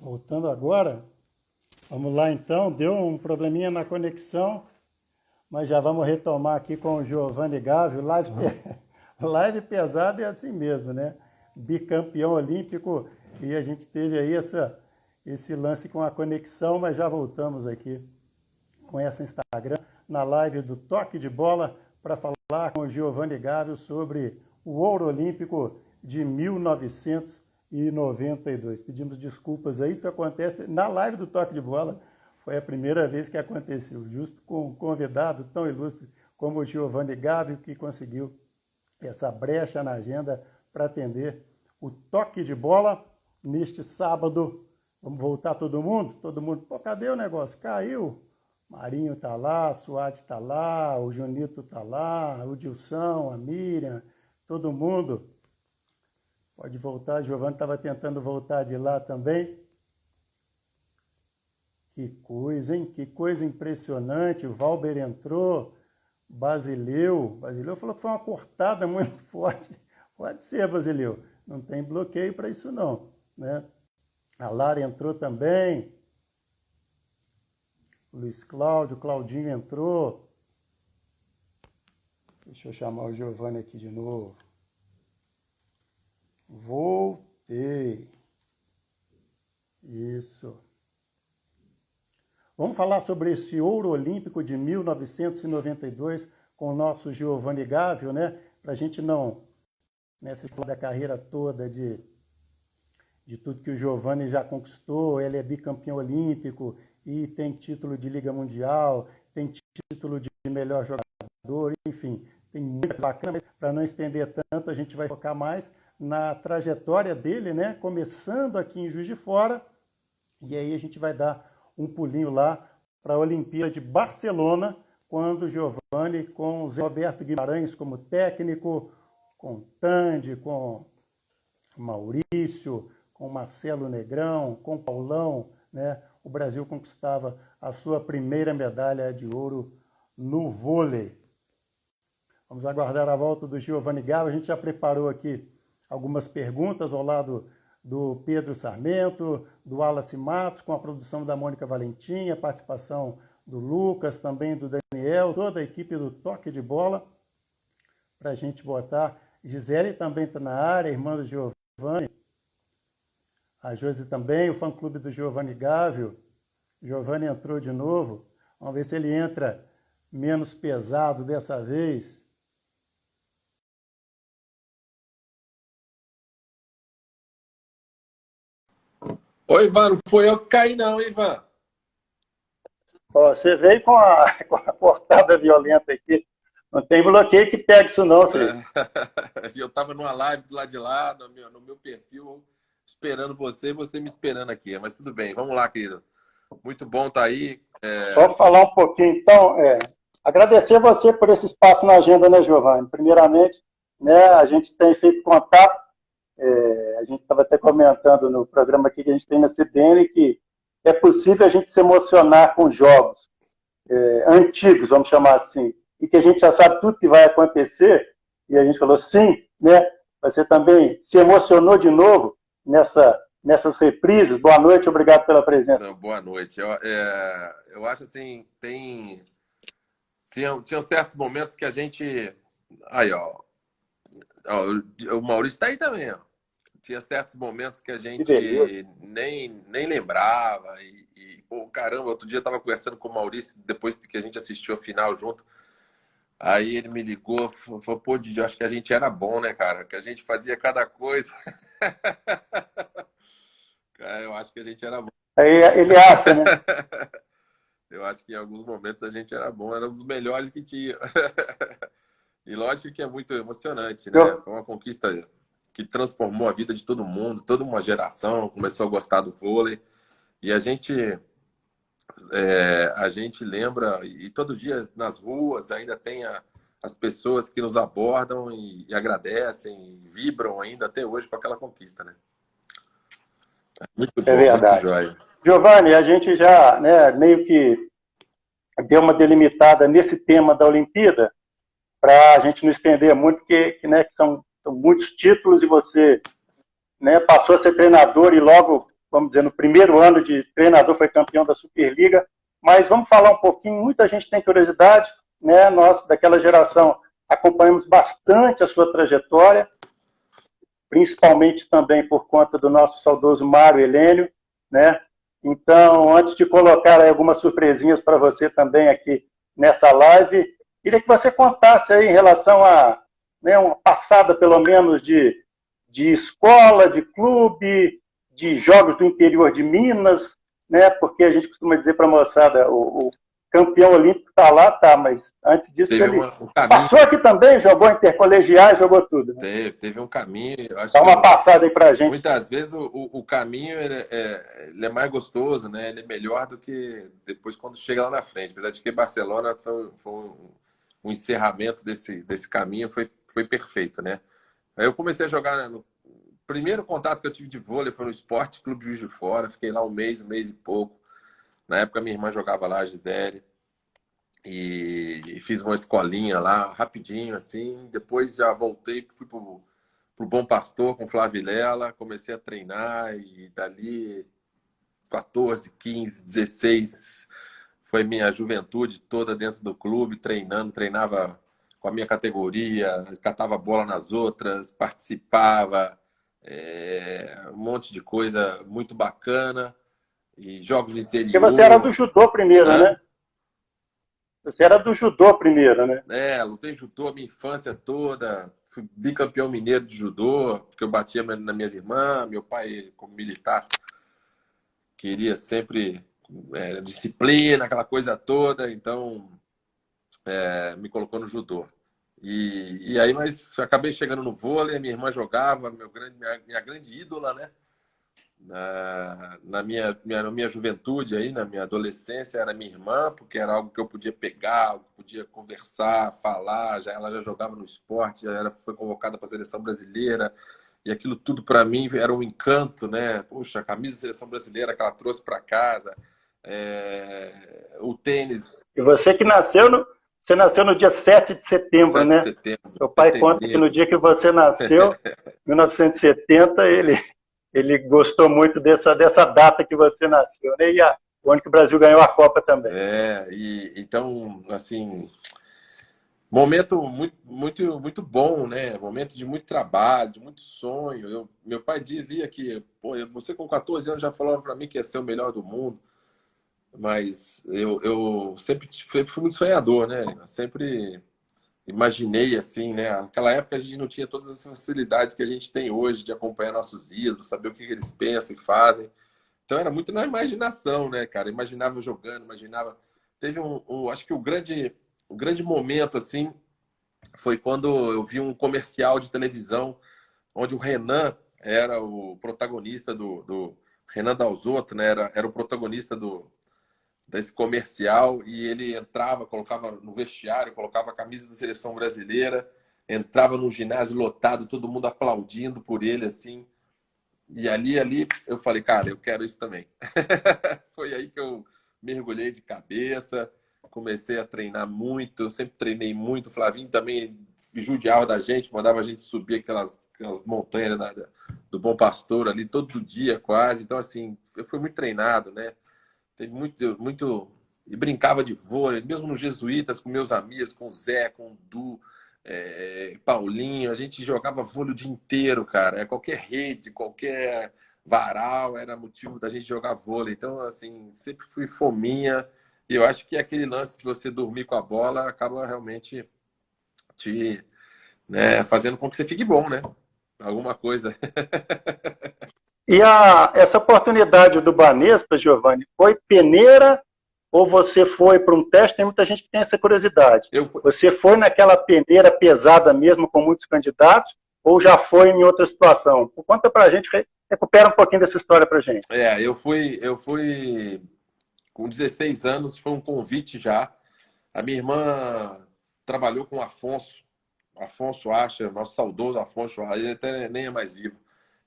Voltando agora, vamos lá então, deu um probleminha na conexão, mas já vamos retomar aqui com o Giovanni Gávio, live pesada é assim mesmo, né? Bicampeão olímpico, e a gente teve aí esse lance com a conexão, mas já voltamos aqui com essa Instagram, na live do Toque de Bola, para falar com o Giovanni Gávio sobre o ouro olímpico de 1992. Pedimos desculpas aí, isso acontece na live do Toque de Bola, foi a primeira vez que aconteceu, justo com um convidado tão ilustre como o Giovanni Gávio, que conseguiu essa brecha na agenda para atender o Toque de Bola neste sábado. Vamos voltar todo mundo? Todo mundo, pô, cadê o negócio? Caiu. Marinho tá lá, Suade tá lá, o Junito tá lá, o Dilson, a Miriam, todo mundo. Pode voltar, Giovanni estava tentando voltar de lá também. Que coisa, hein? Que coisa impressionante. O Valber entrou, Basileu falou que foi uma cortada muito forte. Pode ser, Basileu. Não tem bloqueio para isso não, né? A Lara entrou também. O Luiz Cláudio, o Claudinho entrou. Deixa eu chamar o Giovanni aqui de novo. Voltei. Isso. Vamos falar sobre esse ouro olímpico de 1992 com o nosso Giovanni Gávio, né? Para a gente não, nessa da carreira toda de tudo que o Giovanni já conquistou, ele é bicampeão olímpico e tem título de Liga Mundial, tem título de melhor jogador, enfim, tem muita bacana. Para não estender tanto, a gente vai focar mais na trajetória dele, né? Começando aqui em Juiz de Fora, e aí a gente vai dar um pulinho lá para a Olimpíada de Barcelona, quando o Giovanni, com o Zé Roberto Guimarães como técnico, com Tandy, com Maurício, com Marcelo Negrão, com Paulão, né? O Brasil conquistava a sua primeira medalha de ouro no vôlei. Vamos aguardar a volta do Giovanni Gávio. A gente já preparou aqui algumas perguntas ao lado do Pedro Sarmento, do Wallace Matos, com a produção da Mônica Valentim, a participação do Lucas, também do Daniel, toda a equipe do Toque de Bola, para a gente botar. Gisele também está na área, irmã do Giovanni. A Josi também, o fã-clube do Giovanni Gávio. O Giovanni entrou de novo. Vamos ver se ele entra menos pesado dessa vez. Oi, Ivan, não foi eu que caí não, hein, Ivan? Ó, você veio com com a cortada violenta aqui. Não tem bloqueio que pega isso não, filho. Eu estava numa live do lado de lá, no meu perfil, esperando você e você me esperando aqui. Mas tudo bem, vamos lá, querido. Muito bom estar aí. Vamos falar um pouquinho, então. Agradecer a você por esse espaço na agenda, né, Giovanni? Primeiramente, né, a gente tem feito contato, a gente estava até comentando no programa aqui que a gente tem na CBN que é possível a gente se emocionar com jogos antigos, vamos chamar assim, e que a gente já sabe tudo que vai acontecer, e a gente falou sim, né? Você também se emocionou de novo nessas reprises. Boa noite, obrigado pela presença. Não, boa noite. Eu acho assim, tinham certos momentos que a gente... Aí, ó, o Maurício está aí também, ó. Tinha certos momentos que a gente nem lembrava. Pô, caramba, outro dia eu tava conversando com o Maurício, depois que a gente assistiu a final junto. Aí ele me ligou, falou, pô, Didi, acho que a gente era bom, né, cara? Que a gente fazia cada coisa. Cara, eu acho que a gente era bom. Aí ele acha, né? Eu acho que em alguns momentos a gente era bom, era um dos melhores que tinha. E lógico que é muito emocionante, né? Foi uma conquista que transformou a vida de todo mundo, toda uma geração começou a gostar do vôlei. E a gente lembra, e todo dia nas ruas ainda tem as pessoas que nos abordam e agradecem, e vibram ainda até hoje com aquela conquista, né? Muito bom, verdade. Muito joia. Giovanni, a gente já, né, meio que deu uma delimitada nesse tema da Olimpíada, para a gente não estender muito, porque né, que são muitos títulos e você, né, passou a ser treinador e logo vamos dizer, no primeiro ano de treinador, foi campeão da Superliga. Mas vamos falar um pouquinho, muita gente tem curiosidade, né? Nós, daquela geração, acompanhamos bastante a sua trajetória, principalmente também por conta do nosso saudoso Mário Helênio, né? Então, antes de colocar aí algumas surpresinhas para você também aqui nessa live, queria que você contasse aí em relação a, né, uma passada, pelo menos, de escola, de clube, de jogos do interior de Minas, né? Porque a gente costuma dizer para a moçada, o campeão olímpico está lá, tá, mas antes disso Teve ele um caminho, passou aqui também, jogou intercolegiais, jogou tudo. Né? teve um caminho, eu acho Dá que uma passada aí para a gente. muitas vezes o caminho ele é mais gostoso, né? Ele é melhor do que depois quando chega lá na frente. Apesar de que Barcelona foi um encerramento desse caminho, foi perfeito, né? Aí eu comecei a jogar, no primeiro contato que eu tive de vôlei foi no Esporte Clube Juiz de Fora, fiquei lá um mês e pouco. Na época minha irmã jogava lá, a Gisele, e fiz uma escolinha lá, rapidinho, assim. Depois já voltei, fui pro Bom Pastor com Flávio Vilela, comecei a treinar e dali 14, 15, 16 foi minha juventude toda dentro do clube, treinando, treinava com a minha categoria, catava bola nas outras, participava, um monte de coisa muito bacana, e jogos do Porque você era do interior. judô primeiro, Hã? né? Você era do judô primeiro, né? Lutei judô a minha infância toda, fui bicampeão mineiro de judô, porque eu batia nas minhas irmãs, meu pai, como militar, queria sempre disciplina, aquela coisa toda, então me colocou no judô. E aí, mas acabei chegando no vôlei, minha irmã jogava, minha grande ídola, né? Na minha juventude, aí, na minha adolescência, era minha irmã, porque era algo que eu podia pegar, algo que eu podia conversar, falar. Ela já jogava no esporte, foi convocada para a seleção brasileira, e aquilo tudo para mim era um encanto, né? Puxa, a camisa da seleção brasileira que ela trouxe para casa, o tênis. E você que você nasceu no dia 7 de setembro, 7 de né? setembro, Seu pai conta que setembrinho. no dia que você nasceu, 1970, ele gostou muito dessa data que você nasceu, né? E o ano que o Brasil ganhou a Copa também. Então, assim, momento muito bom, né? Momento de muito trabalho, de muito sonho. Meu pai dizia que, pô, você com 14 anos já falava para mim que ia ser o melhor do mundo, mas eu sempre fui muito sonhador, né? Eu sempre imaginei assim, né? Naquela época a gente não tinha todas as facilidades que a gente tem hoje de acompanhar nossos ídolos, saber o que eles pensam e fazem. Então era muito na imaginação, né, cara? Imaginava jogando, imaginava. Teve acho que o grande momento assim foi quando eu vi um comercial de televisão onde o Renan era o protagonista do Renan Dalzotto, né? Era o protagonista desse comercial, e ele entrava, colocava no vestiário, colocava a camisa da seleção brasileira, entrava num ginásio lotado, todo mundo aplaudindo por ele assim. E ali eu falei, cara, eu quero isso também. Foi aí que eu mergulhei de cabeça, comecei a treinar muito, eu sempre treinei muito. O Flavinho também judiava da gente, mandava a gente subir aquelas montanhas do Bom Pastor ali todo dia quase. Então, assim, eu fui muito treinado, né? Teve muito. E brincava de vôlei, mesmo nos Jesuítas, com meus amigos, com o Zé, com o Du, Paulinho. A gente jogava vôlei o dia inteiro, cara. Qualquer rede, qualquer varal era motivo da gente jogar vôlei. Então, assim, sempre fui fominha. E eu acho que aquele lance de você dormir com a bola acaba realmente te, né, fazendo com que você fique bom, né? Alguma coisa. E essa oportunidade do Banespa, Giovanni, foi peneira ou você foi para um teste? Tem muita gente que tem essa curiosidade. Você foi naquela peneira pesada mesmo, com muitos candidatos, ou já foi em outra situação? Conta para a gente, recupera um pouquinho dessa história para a gente. Eu fui com 16 anos, foi um convite já. A minha irmã trabalhou com o Afonso Acha, nosso saudoso Afonso, ele até nem é mais vivo.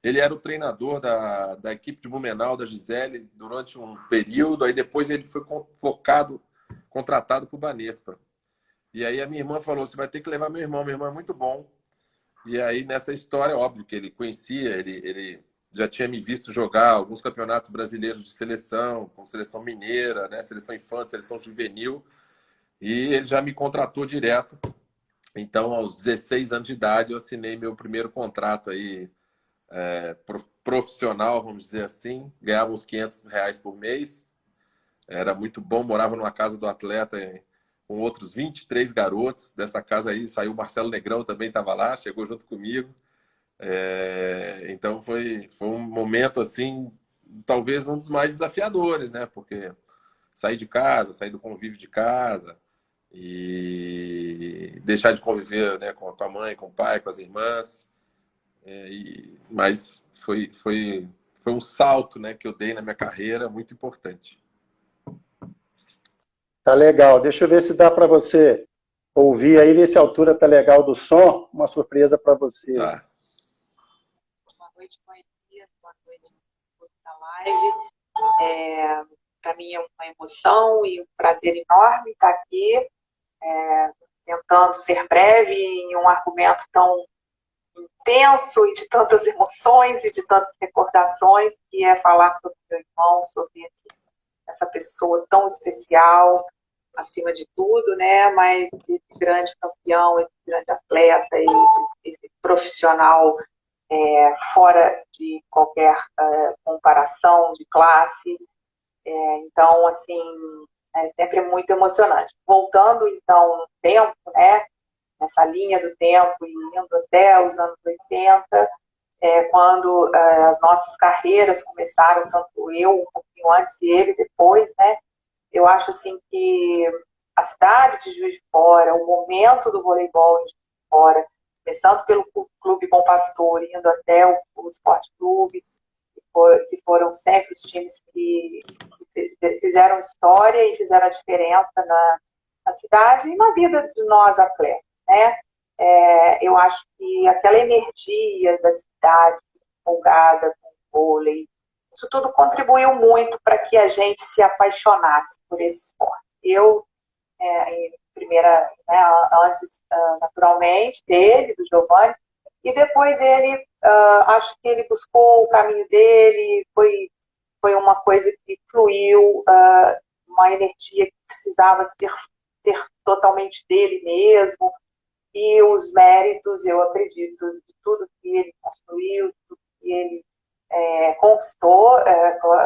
Ele era o treinador da equipe de Blumenau, da Gisele, durante um período. Aí depois ele foi contratado por Banespa. E aí a minha irmã falou, você vai ter que levar meu irmão é muito bom. E aí nessa história, óbvio que ele conhecia, ele já tinha me visto jogar alguns campeonatos brasileiros de seleção, com seleção mineira, né? Seleção infante, seleção juvenil, e ele já me contratou direto. Então, aos 16 anos de idade, eu assinei meu primeiro contrato aí, profissional, vamos dizer assim. Ganhava uns R$ 500 por mês. Era muito bom, morava numa casa do atleta com outros 23 garotos. Dessa casa aí saiu o Marcelo Negrão, também estava lá, chegou junto comigo. Então foi um momento assim, talvez um dos mais desafiadores, né? Porque sair de casa, sair do convívio de casa e deixar de conviver, né, com a mãe, com o pai, com as irmãs. Mas foi um salto, né, que eu dei na minha carreira muito importante. Tá legal. Deixa eu ver se dá para você ouvir aí, ver se a altura tá legal do som. Uma surpresa para você. Tá. Boa noite, Moisés. Boa noite da live. Para mim é uma emoção e um prazer enorme estar aqui, tentando ser breve em um argumento tão intenso e de tantas emoções e de tantas recordações, que é falar sobre meu irmão, sobre essa pessoa tão especial, acima de tudo, né? Mas esse grande campeão, esse grande atleta, esse profissional fora de qualquer comparação de classe. Então, assim, é sempre muito emocionante. Voltando, então, no tempo, né? Nessa linha do tempo e indo até os anos 80, quando as nossas carreiras começaram, tanto eu um pouquinho antes e ele depois, né? Eu acho assim que a cidade de Juiz de Fora, o momento do voleibol em Juiz de Fora, começando pelo Clube Bom Pastor, indo até o Esporte Clube, que foram sempre os times que fizeram história e fizeram a diferença na cidade e na vida de nós atletas, né? Eu acho que aquela energia da cidade empolgada com o vôlei, isso tudo contribuiu muito para que a gente se apaixonasse por esse esporte. Eu, primeira, né, antes, naturalmente, dele, do Giovanni, e depois ele, acho que ele buscou o caminho dele, foi uma coisa que fluiu, uma energia que precisava ser totalmente dele mesmo, e os méritos, eu acredito, de tudo que ele construiu, de tudo que ele conquistou,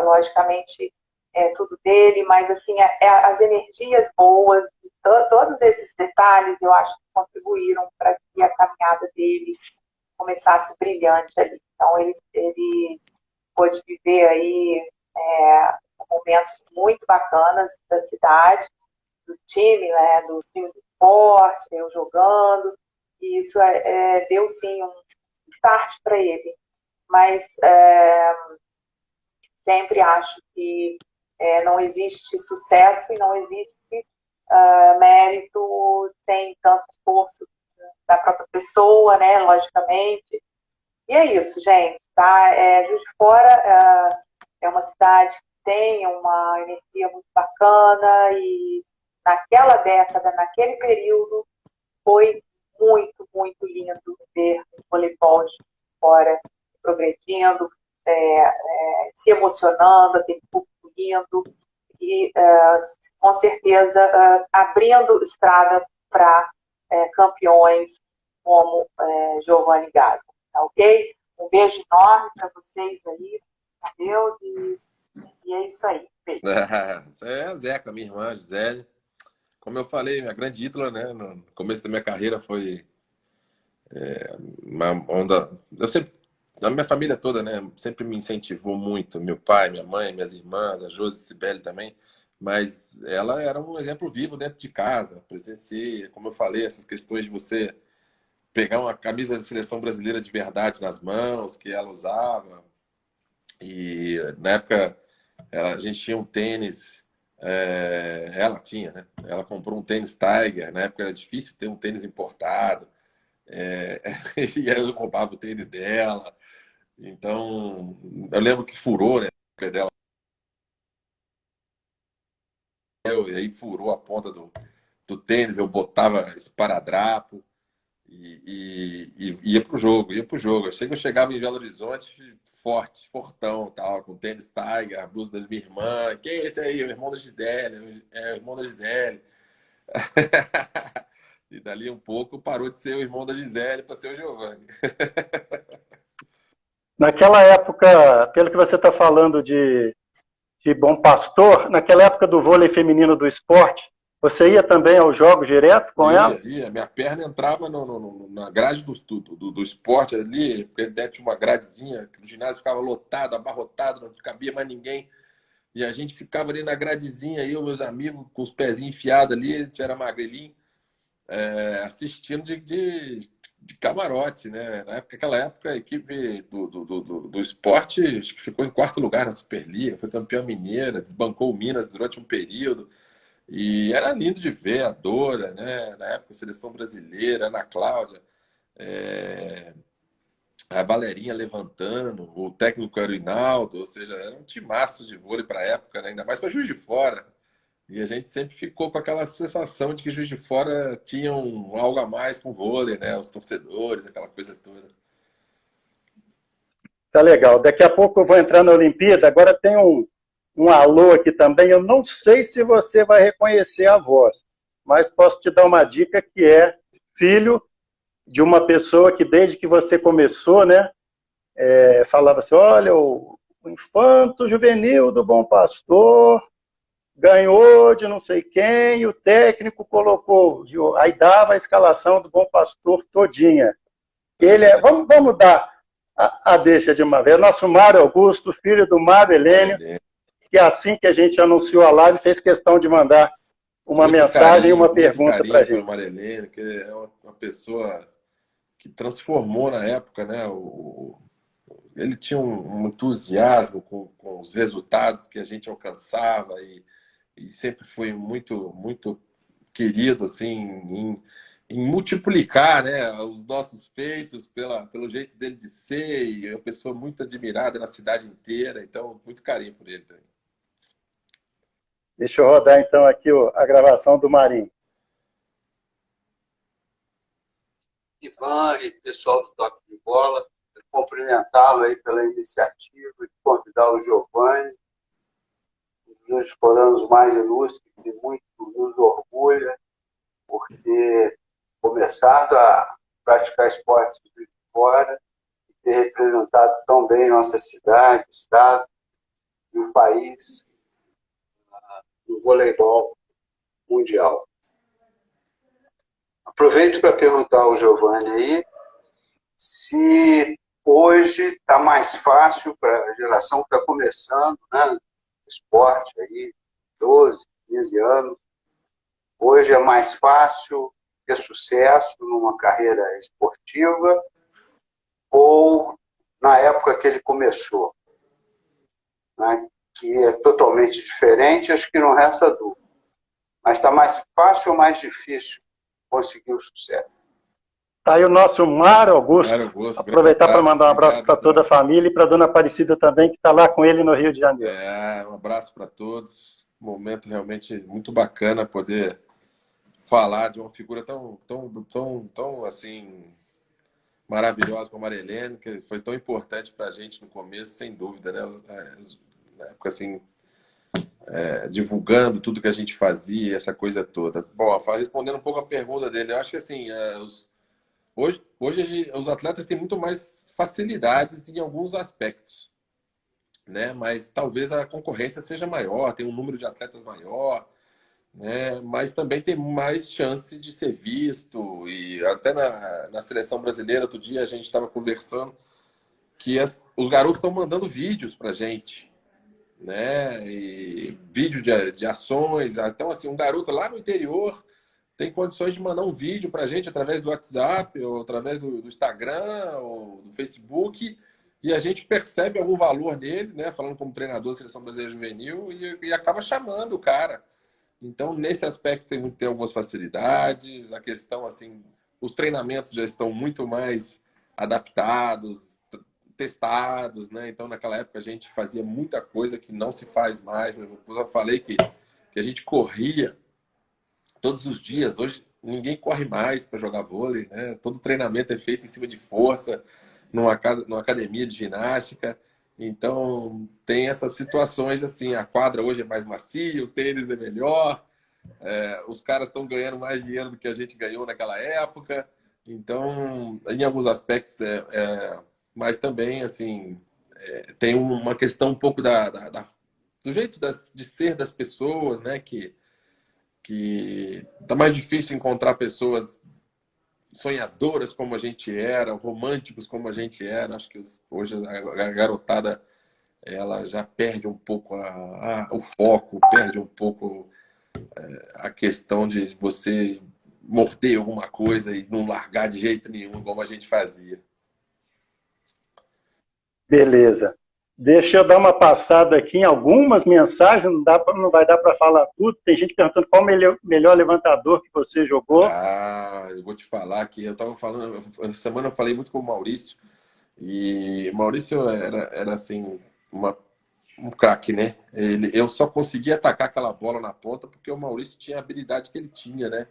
logicamente tudo dele, mas assim, as energias boas, todos esses detalhes, eu acho que contribuíram para que a caminhada dele começasse brilhante ali. Então, ele pôde viver aí momentos muito bacanas da cidade, do time, né, do time do esporte, eu jogando, e isso deu sim um start para ele. Mas sempre acho que não existe sucesso e não existe mérito sem tanto esforço da própria pessoa, né, logicamente. E é isso, gente, tá? Juiz de Fora é uma cidade que tem uma energia muito bacana e naquela década, naquele período, foi muito, muito lindo ver o voleibol de fora progredindo, se emocionando, aquele público lindo e, com certeza, abrindo estrada para campeões como Giovanni Gago, tá ok? Um beijo enorme para vocês aí, adeus, e é isso aí. Beijo. Essa é a Zeca, minha irmã, Gisele. Como eu falei, minha grande ídola, né? No começo da minha carreira foi uma onda. Eu sempre, a minha família toda, né? Sempre me incentivou muito. Meu pai, minha mãe, minhas irmãs, a Josi, Cibele também. Mas ela era um exemplo vivo dentro de casa. Presenciei, como eu falei, essas questões de você pegar uma camisa da seleção brasileira de verdade nas mãos, que ela usava. E na época a gente tinha um tênis. Ela tinha, né? Ela comprou um tênis Tiger. Na época era difícil ter um tênis importado. E aí eu roubava o tênis dela. Então, eu lembro que furou, né? O pé dela. E aí furou a ponta do tênis. Eu botava esparadrapo. E ia pro jogo, ia pro jogo. Eu chegava em Belo Horizonte forte, fortão, tal, com tênis Tiger, a blusa da minha irmã. Quem é esse aí? O irmão da Gisele. É o irmão da Gisele. E dali um pouco parou de ser o irmão da Gisele para ser o Giovanni. Naquela época, pelo que você está falando de Bom Pastor, naquela época do vôlei feminino do esporte, você ia também aos jogos direto com ela? Ia. Minha perna entrava na grade do esporte ali, porque tinha uma gradezinha, que o ginásio ficava lotado, abarrotado, não cabia mais ninguém. E a gente ficava ali na gradezinha, eu, meus amigos, com os pezinhos enfiados ali, a gente era magrelinho, assistindo de camarote, né? Naquela época, a equipe do esporte acho que ficou em quarto lugar na Superliga, foi campeã mineira, desbancou o Minas durante um período. E era lindo de ver a Dora, né? Na época, a seleção brasileira, a Ana Cláudia, é, a Valerinha levantando, o técnico era o Hinaldo, ou seja, era um timaço de vôlei para a época, né? Ainda mais para Juiz de Fora. E a gente sempre ficou com aquela sensação de que Juiz de Fora tinha algo a mais com o vôlei, né? Os torcedores, aquela coisa toda. Tá legal. Daqui a pouco eu vou entrar na Olimpíada. Agora tem um alô aqui também. Eu não sei se você vai reconhecer a voz, mas posso te dar uma dica que é filho de uma pessoa que desde que você começou, né, falava assim, olha, o infanto juvenil do Bom Pastor ganhou de não sei quem, e o técnico colocou, aí dava a escalação do Bom Pastor todinha. Ele vamos dar a deixa de uma vez. Nosso Mário Augusto, filho do Mário Helênio, que assim que a gente anunciou a live, fez questão de mandar uma mensagem e uma pergunta para a gente. Muito carinho pelo Mário Helênio, que é uma pessoa que transformou na época, né? Ele tinha um entusiasmo com os resultados que a gente alcançava e sempre foi muito, muito querido, assim, em multiplicar, né, os nossos feitos pelo jeito dele de ser, e é uma pessoa muito admirada na cidade inteira, então, muito carinho por ele também. Deixa eu rodar, então, aqui a gravação do Marinho. Ivan e pessoal do Toque de Bola, cumprimentá-lo aí pela iniciativa de convidar o Giovanni, um dos foranos mais ilustres, que muito nos orgulha por ter começado a praticar esportes de fora e ter representado tão bem nossa cidade, estado e o país no voleibol mundial. Aproveito para perguntar ao Giovanni aí se hoje está mais fácil para a geração que está começando, né, esporte aí, 12, 15 anos. Hoje é mais fácil ter sucesso numa carreira esportiva ou na época que ele começou, né, que é totalmente diferente, acho que não resta dúvida. Mas está mais fácil ou mais difícil conseguir o sucesso? Tá aí o nosso Mário Augusto. Aproveitar para mandar um abraço para toda a família e para a dona Aparecida também, que está lá com ele no Rio de Janeiro. Um abraço para todos. Um momento realmente muito bacana poder falar de uma figura tão assim, maravilhosa como a Maria Helena, que foi tão importante para a gente no começo, sem dúvida, né? Na época, assim, divulgando tudo que a gente fazia, essa coisa toda. Bom, respondendo um pouco a pergunta dele, eu acho que assim, hoje os atletas têm muito mais facilidades em alguns aspectos, né? Mas talvez a concorrência seja maior, tem um número de atletas maior, né? Mas também tem mais chance de ser visto. E até na seleção brasileira, outro dia a gente estava conversando que os garotos estão mandando vídeos para a gente, né? E vídeo de ações. Então, assim, um garoto lá no interior tem condições de mandar um vídeo para a gente através do WhatsApp, ou através do Instagram, ou do Facebook, e a gente percebe algum valor nele, né? Falando como treinador da Seleção Brasileira Juvenil, e acaba chamando o cara. Então, nesse aspecto, tem algumas facilidades. A questão, assim, os treinamentos já estão muito mais adaptados, testados, né? Então, naquela época, a gente fazia muita coisa que não se faz mais. Eu falei que a gente corria todos os dias. Hoje, ninguém corre mais para jogar vôlei, né? Todo treinamento é feito em cima de força, numa academia de ginástica. Então, tem essas situações assim, a quadra hoje é mais macia, o tênis é melhor, os caras estão ganhando mais dinheiro do que a gente ganhou naquela época. Então, em alguns aspectos, mas também, assim, tem uma questão um pouco do jeito de ser das pessoas, né? Que tá mais difícil encontrar pessoas sonhadoras como a gente era, românticos como a gente era. Acho que hoje a garotada ela já perde um pouco o foco, perde um pouco a questão de você morder alguma coisa e não largar de jeito nenhum, como a gente fazia. Beleza. Deixa eu dar uma passada aqui em algumas mensagens, não vai dar para falar tudo. Tem gente perguntando qual o melhor levantador que você jogou. Eu vou te falar que eu estava falando, essa semana eu falei muito com o Maurício, e o Maurício era assim, um craque, né? Eu só conseguia atacar aquela bola na ponta porque o Maurício tinha a habilidade que ele tinha, né?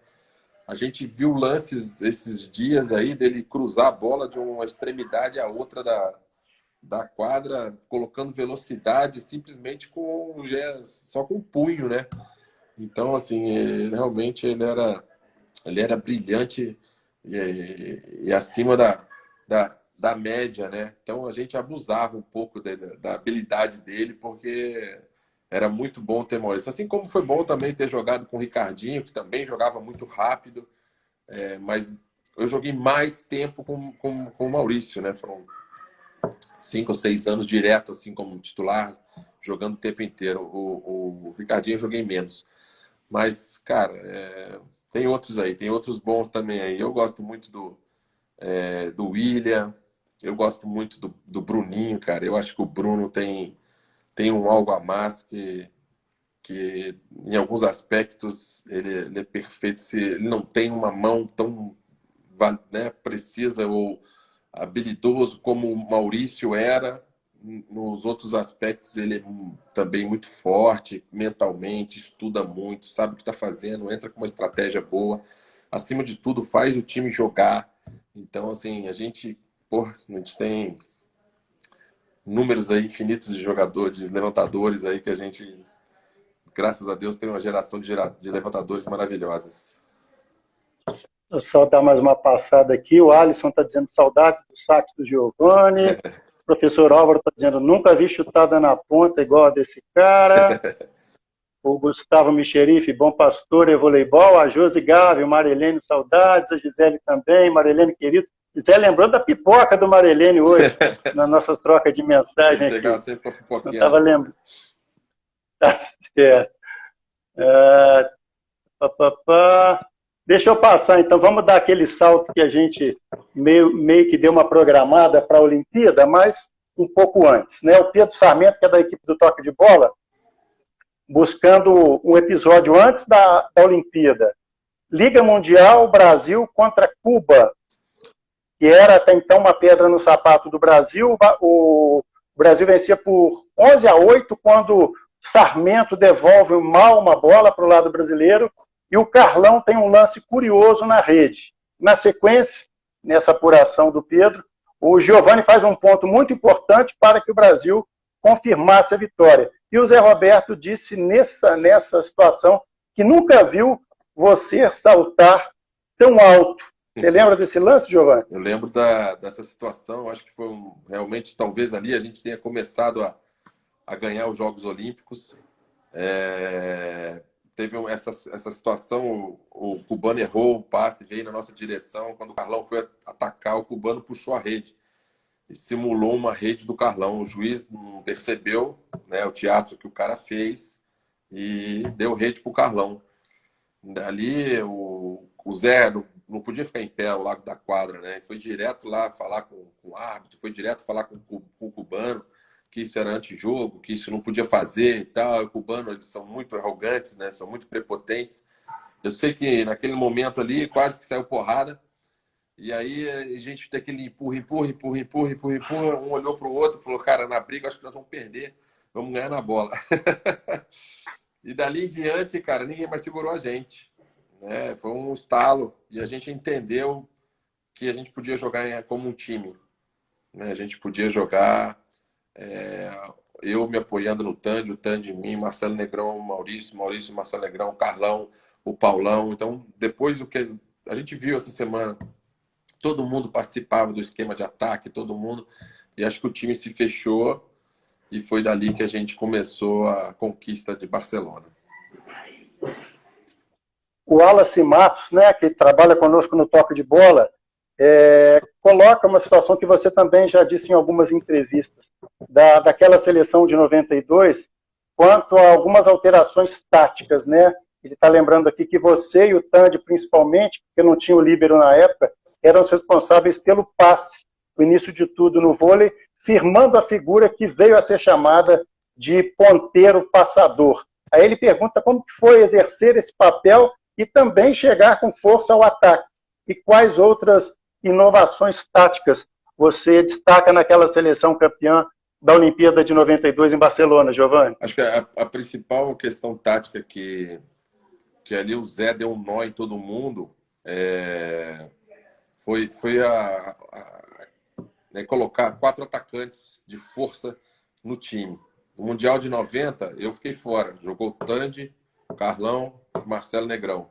A gente viu lances esses dias aí dele cruzar a bola de uma extremidade à outra da quadra, colocando velocidade simplesmente só com o punho, né? Então, assim, realmente ele era brilhante e acima da média, né? Então a gente abusava um pouco da habilidade dele, porque era muito bom ter Maurício. Assim como foi bom também ter jogado com o Ricardinho, que também jogava muito rápido, mas eu joguei mais tempo com o Maurício, né? Foram 5 ou 6 anos direto, assim, como titular, jogando o tempo inteiro. O Ricardinho eu joguei menos. Mas, cara, tem outros aí, tem outros bons também aí. Eu gosto muito do William, eu gosto muito do Bruninho, cara. Eu acho que o Bruno tem um algo a mais que em alguns aspectos, ele é perfeito. Se ele não tem uma mão tão, né, precisa ou habilidoso como o Maurício era, nos outros aspectos ele é também muito forte mentalmente, estuda muito, sabe o que está fazendo, entra com uma estratégia boa, acima de tudo faz o time jogar. Então, assim, a gente tem números aí infinitos de jogadores, de levantadores aí que a gente, graças a Deus, tem uma geração de levantadores maravilhosas. Vou só dar mais uma passada aqui. O Alisson está dizendo saudades do saque do Giovani. O professor Álvaro está dizendo nunca vi chutada na ponta igual a desse cara. O Gustavo Micherife, bom pastor e voleibol. A Josi Gavi, o Marilene, saudades. A Gisele também. Marilene, querido. Gisele lembrou da pipoca do Marilene hoje, nas nossas trocas de mensagem aqui. Chegava sempre com a pipoquinha. Não estava lembrando. Tá certo. Deixa eu passar, então. Vamos dar aquele salto que a gente meio que deu uma programada para a Olimpíada, mas um pouco antes, né? O Pedro Sarmento, que é da equipe do Toque de Bola, buscando um episódio antes da Olimpíada. Liga Mundial Brasil contra Cuba, que era até então uma pedra no sapato do Brasil. O Brasil vencia por 11-8 quando Sarmento devolve mal uma bola para o lado brasileiro e o Carlão tem um lance curioso na rede. Na sequência, nessa apuração do Pedro, o Giovani faz um ponto muito importante para que o Brasil confirmasse a vitória. E o Zé Roberto disse nessa situação que nunca viu você saltar tão alto. Você lembra desse lance, Giovani? Eu lembro dessa situação. Eu acho que foi realmente, talvez ali a gente tenha começado a ganhar os Jogos Olímpicos. Teve essa situação, o cubano errou o passe, veio na nossa direção. Quando o Carlão foi atacar, o cubano puxou a rede e simulou uma rede do Carlão. O juiz não percebeu, né, o teatro que o cara fez e deu rede para o Carlão. Ali o Zé não podia ficar em pé ao lado da quadra, né? Foi direto lá falar com o árbitro, foi direto falar com o cubano, que isso era antijogo, que isso não podia fazer e tal. O cubano, eles são muito arrogantes, né? São muito prepotentes. Eu sei que naquele momento ali quase que saiu porrada. E aí a gente tem aquele empurra. Um olhou para o outro e falou, cara, na briga acho que nós vamos perder. Vamos ganhar na bola. E dali em diante, cara, ninguém mais segurou a gente. né? Foi um estalo e a gente entendeu que a gente podia jogar como um time, né? A gente podia jogar, é, eu me apoiando no Tandy, o Tandy em mim, Marcelo Negrão, Maurício, Maurício, Marcelo Negrão, Carlão, o Paulão. Então, depois do que a gente viu essa semana, todo mundo participava do esquema de ataque, todo mundo, e acho que o time se fechou e foi dali que a gente começou a conquista de Barcelona. O Wallace Matos, né, que trabalha conosco no toque de bola, coloca uma situação que você também já disse em algumas entrevistas, daquela seleção de 92, quanto a algumas alterações táticas, né? Ele está lembrando aqui que você e o Tandy, principalmente, porque não tinha o líbero na época, eram os responsáveis pelo passe, o início de tudo no vôlei, firmando a figura que veio a ser chamada de ponteiro passador. Aí ele pergunta como que foi exercer esse papel e também chegar com força ao ataque. E quais outras inovações táticas você destaca naquela seleção campeã da Olimpíada de 92 em Barcelona, Giovanni? Acho que a principal questão tática que ali o Zé deu um nó em todo mundo foi colocar 4 atacantes de força no time. No Mundial de 90, eu fiquei fora. Jogou Tandy, Carlão, Marcelo Negrão.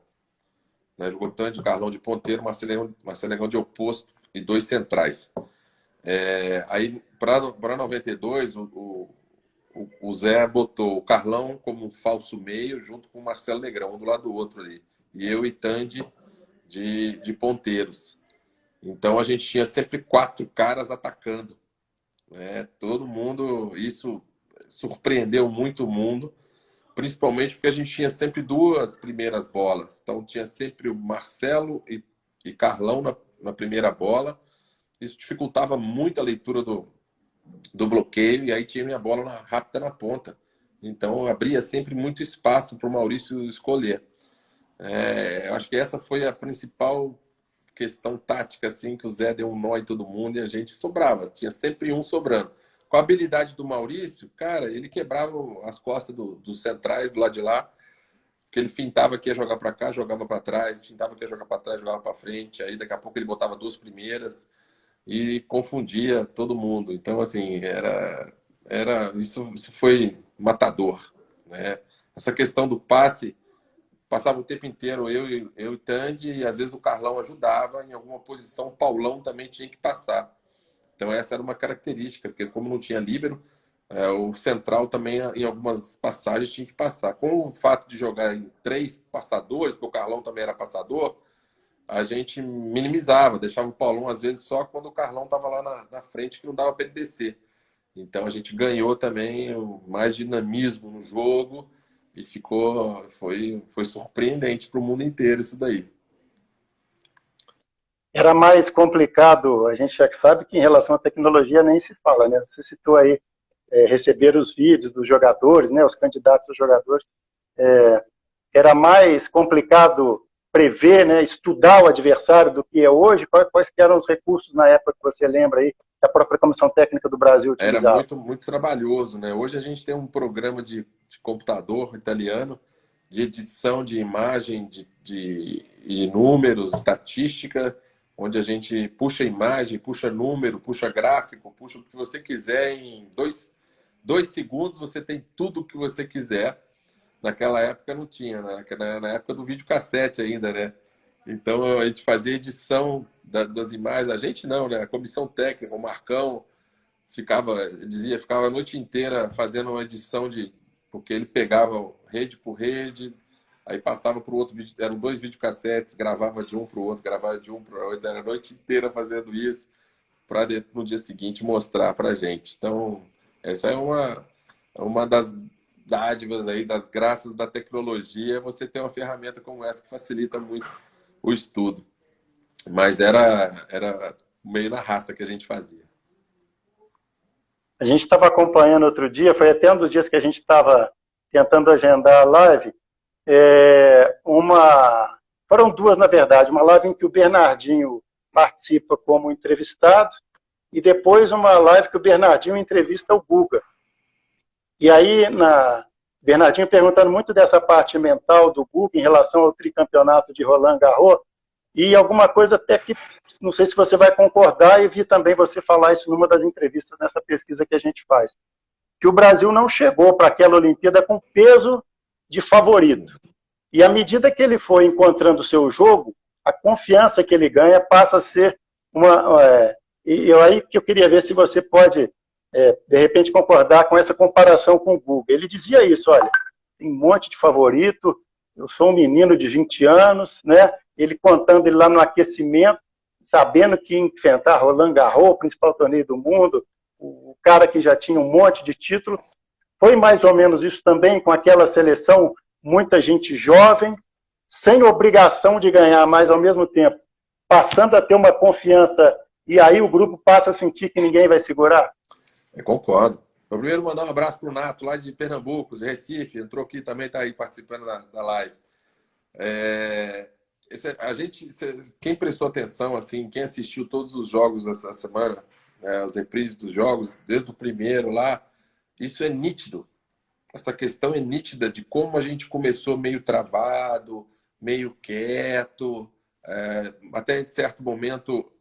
Né? Jogou Tandy, Carlão de ponteiro, Marcelo Negrão de oposto e 2 centrais. Aí, para 92, o Zé botou o Carlão como um falso meio, junto com o Marcelo Negrão, um do lado do outro ali. E eu e Tandy de ponteiros. Então, a gente tinha sempre 4 caras atacando. Né? Todo mundo, isso surpreendeu muito o mundo, principalmente porque a gente tinha sempre 2 primeiras bolas. Então, tinha sempre o Marcelo e Carlão na primeira bola. Isso dificultava muito a leitura do bloqueio, e aí tinha minha bola rápida na ponta. Então, abria sempre muito espaço para o Maurício escolher. Eu acho que essa foi a principal questão tática, assim, que o Zé deu um nó em todo mundo e a gente sobrava. Tinha sempre um sobrando. Com a habilidade do Maurício, cara, ele quebrava as costas dos centrais do lado de lá, porque ele fintava que ia jogar para cá, jogava para trás, fintava que ia jogar para trás, jogava para frente. Aí, daqui a pouco, ele botava 2 primeiras e confundia todo mundo. Então, assim, isso foi matador, né? Essa questão do passe, passava o tempo inteiro eu e o Tandy, e às vezes o Carlão ajudava, em alguma posição o Paulão também tinha que passar. Então essa era uma característica, porque como não tinha líbero, o central também em algumas passagens tinha que passar. Com o fato de jogar em 3 passadores, porque o Carlão também era passador, a gente minimizava, deixava o Paulão às vezes só quando o Carlão estava lá na frente, que não dava para ele descer. Então a gente ganhou também mais dinamismo no jogo e foi surpreendente para o mundo inteiro isso daí. Era mais complicado, a gente já sabe que em relação à tecnologia nem se fala, né? Você citou aí receber os vídeos dos jogadores, né? Os candidatos aos jogadores. Era mais complicado prever, né? Estudar o adversário do que é hoje. Quais que eram os recursos na época que você lembra aí, que a própria Comissão Técnica do Brasil utilizava? Era muito, muito trabalhoso, né? Hoje a gente tem um programa de computador italiano de edição de imagem, de números, estatística, onde a gente puxa imagem, puxa número, puxa gráfico, puxa o que você quiser. Em 2 segundos você tem tudo o que você quiser. Naquela época não tinha, né? Na época do videocassete ainda, né? Então a gente fazia edição das imagens. A gente não, né? A comissão técnica, o Marcão, ficava a noite inteira fazendo uma edição porque ele pegava rede por rede, aí passava para o outro vídeo, eram 2 videocassetes, gravava de um para o outro, gravava de um para o outro, era a noite inteira fazendo isso, para no dia seguinte mostrar para a gente. Então, essa é uma das dádivas aí, das graças da tecnologia, você ter uma ferramenta como essa que facilita muito o estudo. Mas era meio na raça que a gente fazia. A gente estava acompanhando outro dia, foi até um dos dias que a gente estava tentando agendar a live, foram 2, na verdade, uma live em que o Bernardinho participa como entrevistado e depois uma live que o Bernardinho entrevista o Guga. E aí, Bernardinho perguntando muito dessa parte mental do Guga em relação ao tricampeonato de Roland Garros, e alguma coisa até que, não sei se você vai concordar, e vi também você falar isso numa das entrevistas nessa pesquisa que a gente faz, que o Brasil não chegou para aquela Olimpíada com peso de favorito. E à medida que ele foi encontrando o seu jogo, a confiança que ele ganha passa a ser uma... e aí que eu queria ver se você pode, de repente, concordar com essa comparação com o Guga. Ele dizia isso, olha, tem um monte de favorito, eu sou um menino de 20 anos, né? Ele contando ele lá no aquecimento, sabendo que ia enfrentar Roland Garros, o principal torneio do mundo, o cara que já tinha um monte de título. Foi mais ou menos isso também com aquela seleção, muita gente jovem, sem obrigação de ganhar, mas ao mesmo tempo passando a ter uma confiança, e aí o grupo passa a sentir que ninguém vai segurar? Eu concordo. Eu primeiro mandar um abraço para o Nato, lá de Pernambuco, de Recife, entrou aqui também, está aí participando da live. Quem prestou atenção, assim, quem assistiu todos os jogos dessa semana, as reprises dos jogos, desde o primeiro lá, isso é nítido. Essa questão é nítida de como a gente começou meio travado, meio quieto, até em certo momento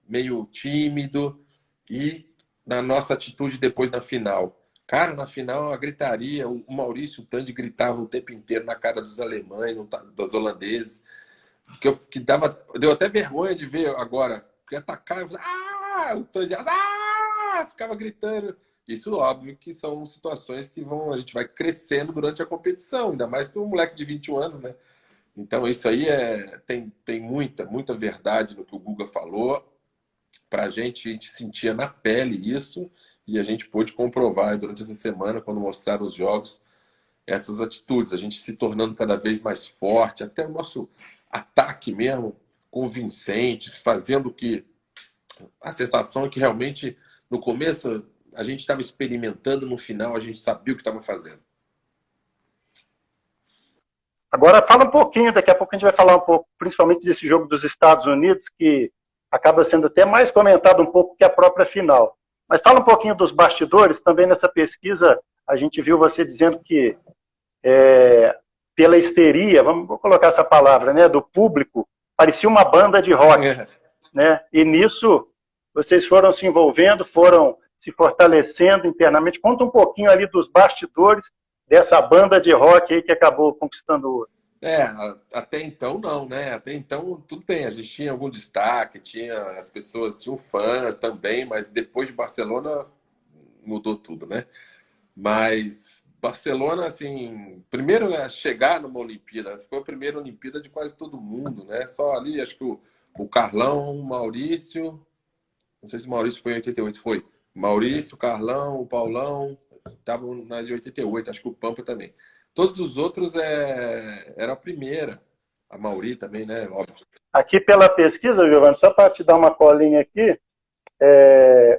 meio tímido, e na nossa atitude depois na final. Cara, na final a gritaria, o Maurício Tandy gritava o tempo inteiro na cara dos alemães, dos holandeses, deu até vergonha de ver agora, porque atacava, o Tandy, ficava gritando. Isso, óbvio, que são situações que a gente vai crescendo durante a competição, ainda mais que um moleque de 21 anos, né? Então, isso aí tem muita verdade no que o Guga falou. A gente sentia na pele isso, e a gente pôde comprovar durante essa semana, quando mostraram os jogos, essas atitudes, a gente se tornando cada vez mais forte, até o nosso ataque mesmo, convincente, fazendo que a sensação é que realmente, no começo, a gente estava experimentando, no final a gente sabia o que estava fazendo. Agora fala um pouquinho, daqui a pouco a gente vai falar um pouco, principalmente desse jogo dos Estados Unidos, que acaba sendo até mais comentado um pouco que a própria final. Mas fala um pouquinho dos bastidores, também nessa pesquisa a gente viu você dizendo que pela histeria, vou colocar essa palavra, né, do público, parecia uma banda de rock, né? E nisso vocês foram se envolvendo, foram se fortalecendo internamente. Conta um pouquinho ali dos bastidores dessa banda de rock aí que acabou conquistando o ouro. Até então não, né? Até então tudo bem, a gente tinha algum destaque, as pessoas tinham fãs também, mas depois de Barcelona mudou tudo, né? Mas Barcelona, assim, primeiro, né, chegar numa Olimpíada, foi a primeira Olimpíada de quase todo mundo, né? Só ali, acho que o Carlão, o Maurício, não sei se o Maurício foi em 88, foi. Maurício, Carlão, o Paulão, estavam na de 88, acho que o Pampa também. Todos os outros era a primeira. A Mauri também, né? Óbvio. Aqui pela pesquisa, Giovanni, só para te dar uma colinha aqui,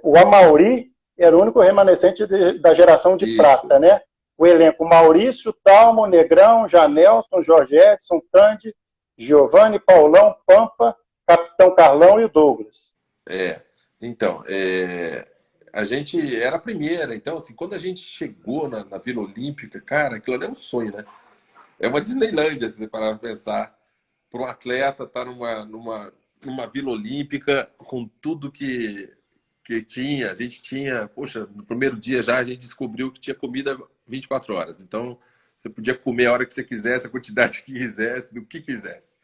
o Amauri era o único remanescente da geração de prata, né? O elenco Maurício, Talmo, Negrão, Janelson, Jorge Edson, Tandy, Giovanni, Paulão, Pampa, Capitão Carlão e o Douglas. Então, a gente era a primeira. Então, assim, quando a gente chegou na Vila Olímpica, cara, aquilo ali é um sonho, né? É uma Disneylândia, se você parar pra pensar. Para um atleta estar numa Vila Olímpica com tudo que tinha. A gente tinha, poxa, no primeiro dia já a gente descobriu que tinha comida 24 horas. Então, você podia comer a hora que você quisesse, a quantidade que quisesse, do que quisesse.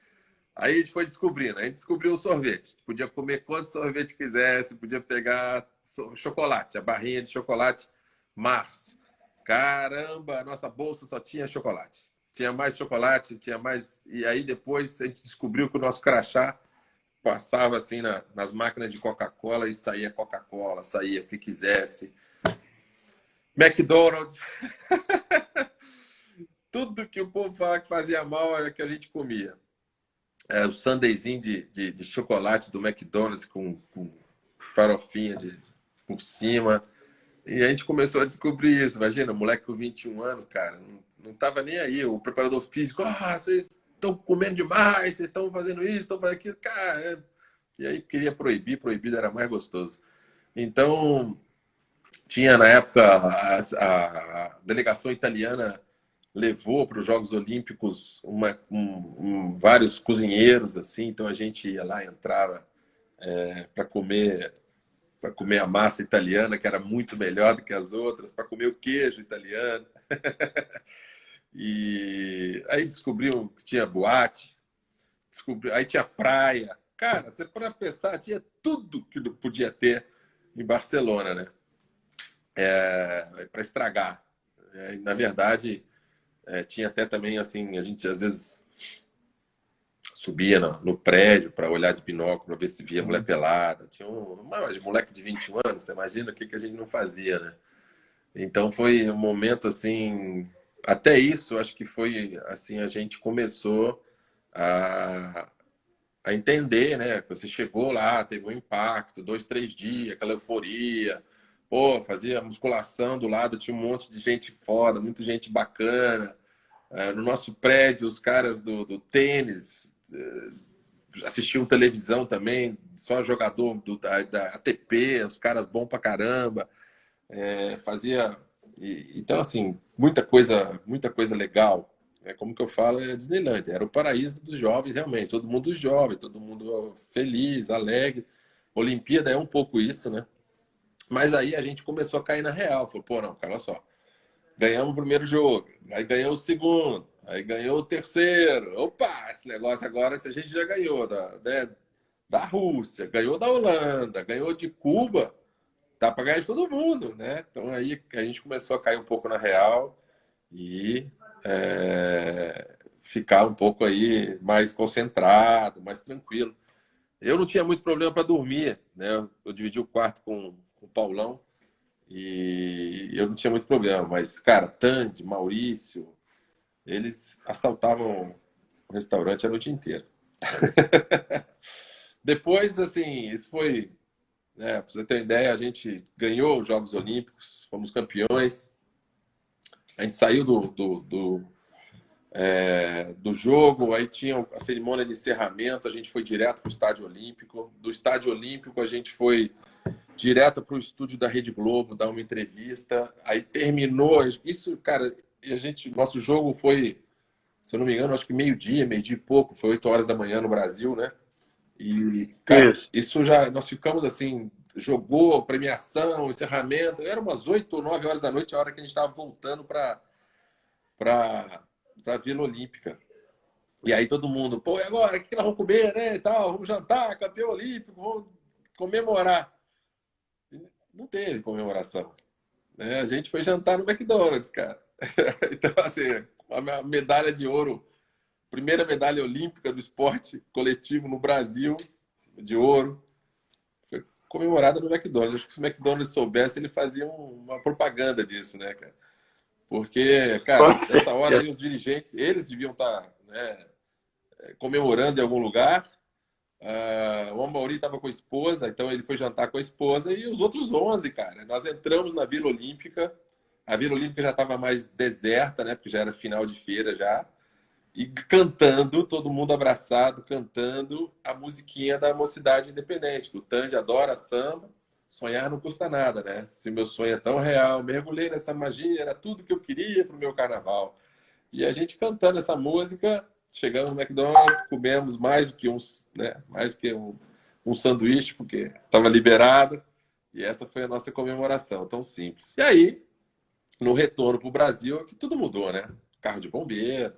Aí a gente foi descobrindo. A gente descobriu o sorvete. Podia comer quanto sorvete quisesse, podia pegar chocolate, a barrinha de chocolate Mars. Caramba, a nossa bolsa só tinha chocolate. Tinha mais chocolate, tinha mais... E aí depois a gente descobriu que o nosso crachá passava assim nas máquinas de Coca-Cola, e saía Coca-Cola, saía o que quisesse. McDonald's. Tudo que o povo fala que fazia mal era que a gente comia. O sundaezinho de chocolate do McDonald's com farofinha por cima. E a gente começou a descobrir isso. Imagina, um moleque com 21 anos, cara, não tava nem aí. O preparador físico, vocês estão comendo demais, vocês estão fazendo isso, estão fazendo aquilo. Cara, E aí queria proibir, proibido era mais gostoso. Então, Tinha, na época, a delegação italiana levou para os Jogos Olímpicos vários cozinheiros, assim, então a gente ia lá, entrava para comer a massa italiana, que era muito melhor do que as outras, para comer o queijo italiano. E aí descobriu que tinha boate, aí tinha praia. Cara, você pode pensar, tinha tudo que podia ter em Barcelona, né? Para estragar. Na verdade, tinha até também, assim, a gente às vezes subia no prédio para olhar de binóculo, para ver se via mulher pelada. Tinha um moleque de 21 anos, você imagina o que a gente não fazia, né? Então foi um momento, assim, até isso, acho que foi, assim, a gente começou a entender, né? Você chegou lá, teve um impacto, 2, 3 dias, aquela euforia. Pô, fazia musculação do lado, tinha um monte de gente foda, muita gente bacana. No nosso prédio, os caras do tênis assistiam televisão também, só jogador da ATP, os caras bons pra caramba. Fazia... Então, assim, muita coisa legal. Como que eu falo, é Disneyland. Era o paraíso dos jovens, realmente. Todo mundo jovem, todo mundo feliz, alegre. Olimpíada é um pouco isso, né? Mas aí a gente começou a cair na real. Falou, pô, não, cara, olha só. Ganhamos o primeiro jogo, aí ganhou o segundo, aí ganhou o terceiro. Opa, esse negócio agora, se a gente já ganhou da Rússia, ganhou da Holanda, ganhou de Cuba, dá para ganhar de todo mundo, né? Então aí a gente começou a cair um pouco na real e ficar um pouco aí mais concentrado, mais tranquilo. Eu não tinha muito problema para dormir, né? Eu dividi o quarto com o Paulão. E eu não tinha muito problema, mas, cara, Tandy, Maurício, eles assaltavam o restaurante a noite inteira. Depois, assim, isso foi, né, pra você ter ideia, a gente ganhou os Jogos Olímpicos, fomos campeões, a gente saiu do jogo, aí tinha a cerimônia de encerramento, a gente foi direto para o Estádio Olímpico, do Estádio Olímpico a gente foi direto para o estúdio da Rede Globo, dar uma entrevista. Aí terminou. Isso, cara, nosso jogo foi, se eu não me engano, acho que meio-dia e pouco, foi 8 horas da manhã no Brasil, né? E, cara, isso já, nós ficamos assim, jogou, premiação, encerramento, era umas 8 ou 9 horas da noite, a hora que a gente estava voltando para a Vila Olímpica. E aí todo mundo, pô, e agora? O que nós vamos comer, né? E tal, vamos jantar, campeão olímpico, vamos comemorar. Não teve comemoração, né? A gente foi jantar no McDonald's, cara. Então, assim, a medalha de ouro, primeira medalha olímpica do esporte coletivo no Brasil, de ouro, foi comemorada no McDonald's. Acho que se o McDonald's soubesse, ele fazia uma propaganda disso, né, cara? Porque, cara, nessa hora aí os dirigentes, eles deviam estar, né, comemorando em algum lugar. O Amaury estava com a esposa, então ele foi jantar com a esposa e os outros 11, cara. Nós entramos na Vila Olímpica, a Vila Olímpica já estava mais deserta, né? Porque já era final de feira já. E cantando, todo mundo abraçado, cantando a musiquinha da Mocidade Independente. O Tandy adora samba, sonhar não custa nada, né? Se meu sonho é tão real, mergulhei nessa magia, era tudo que eu queria pro meu carnaval. E a gente cantando essa música... Chegamos no McDonald's, comemos mais do que um sanduíche, porque estava liberado. E essa foi a nossa comemoração, tão simples. E aí, no retorno para o Brasil, que tudo mudou, né? Carro de bombeiro,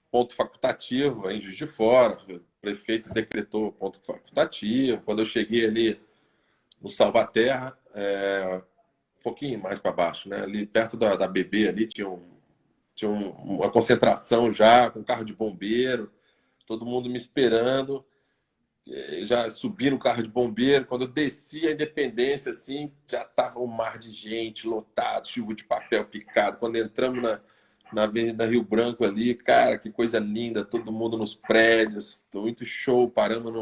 ponto facultativo em Juiz de Fora, o prefeito decretou ponto facultativo. Quando eu cheguei ali no Salvaterra, um pouquinho mais para baixo, né? Ali perto da BB, ali tinha uma concentração já, com carro de bombeiro, todo mundo me esperando. Já subi no carro de bombeiro. Quando eu desci a Independência, assim, já tava um mar de gente, lotado, chuva de papel picado. Quando entramos na Avenida Rio Branco ali, cara, que coisa linda, todo mundo nos prédios, muito show. Paramos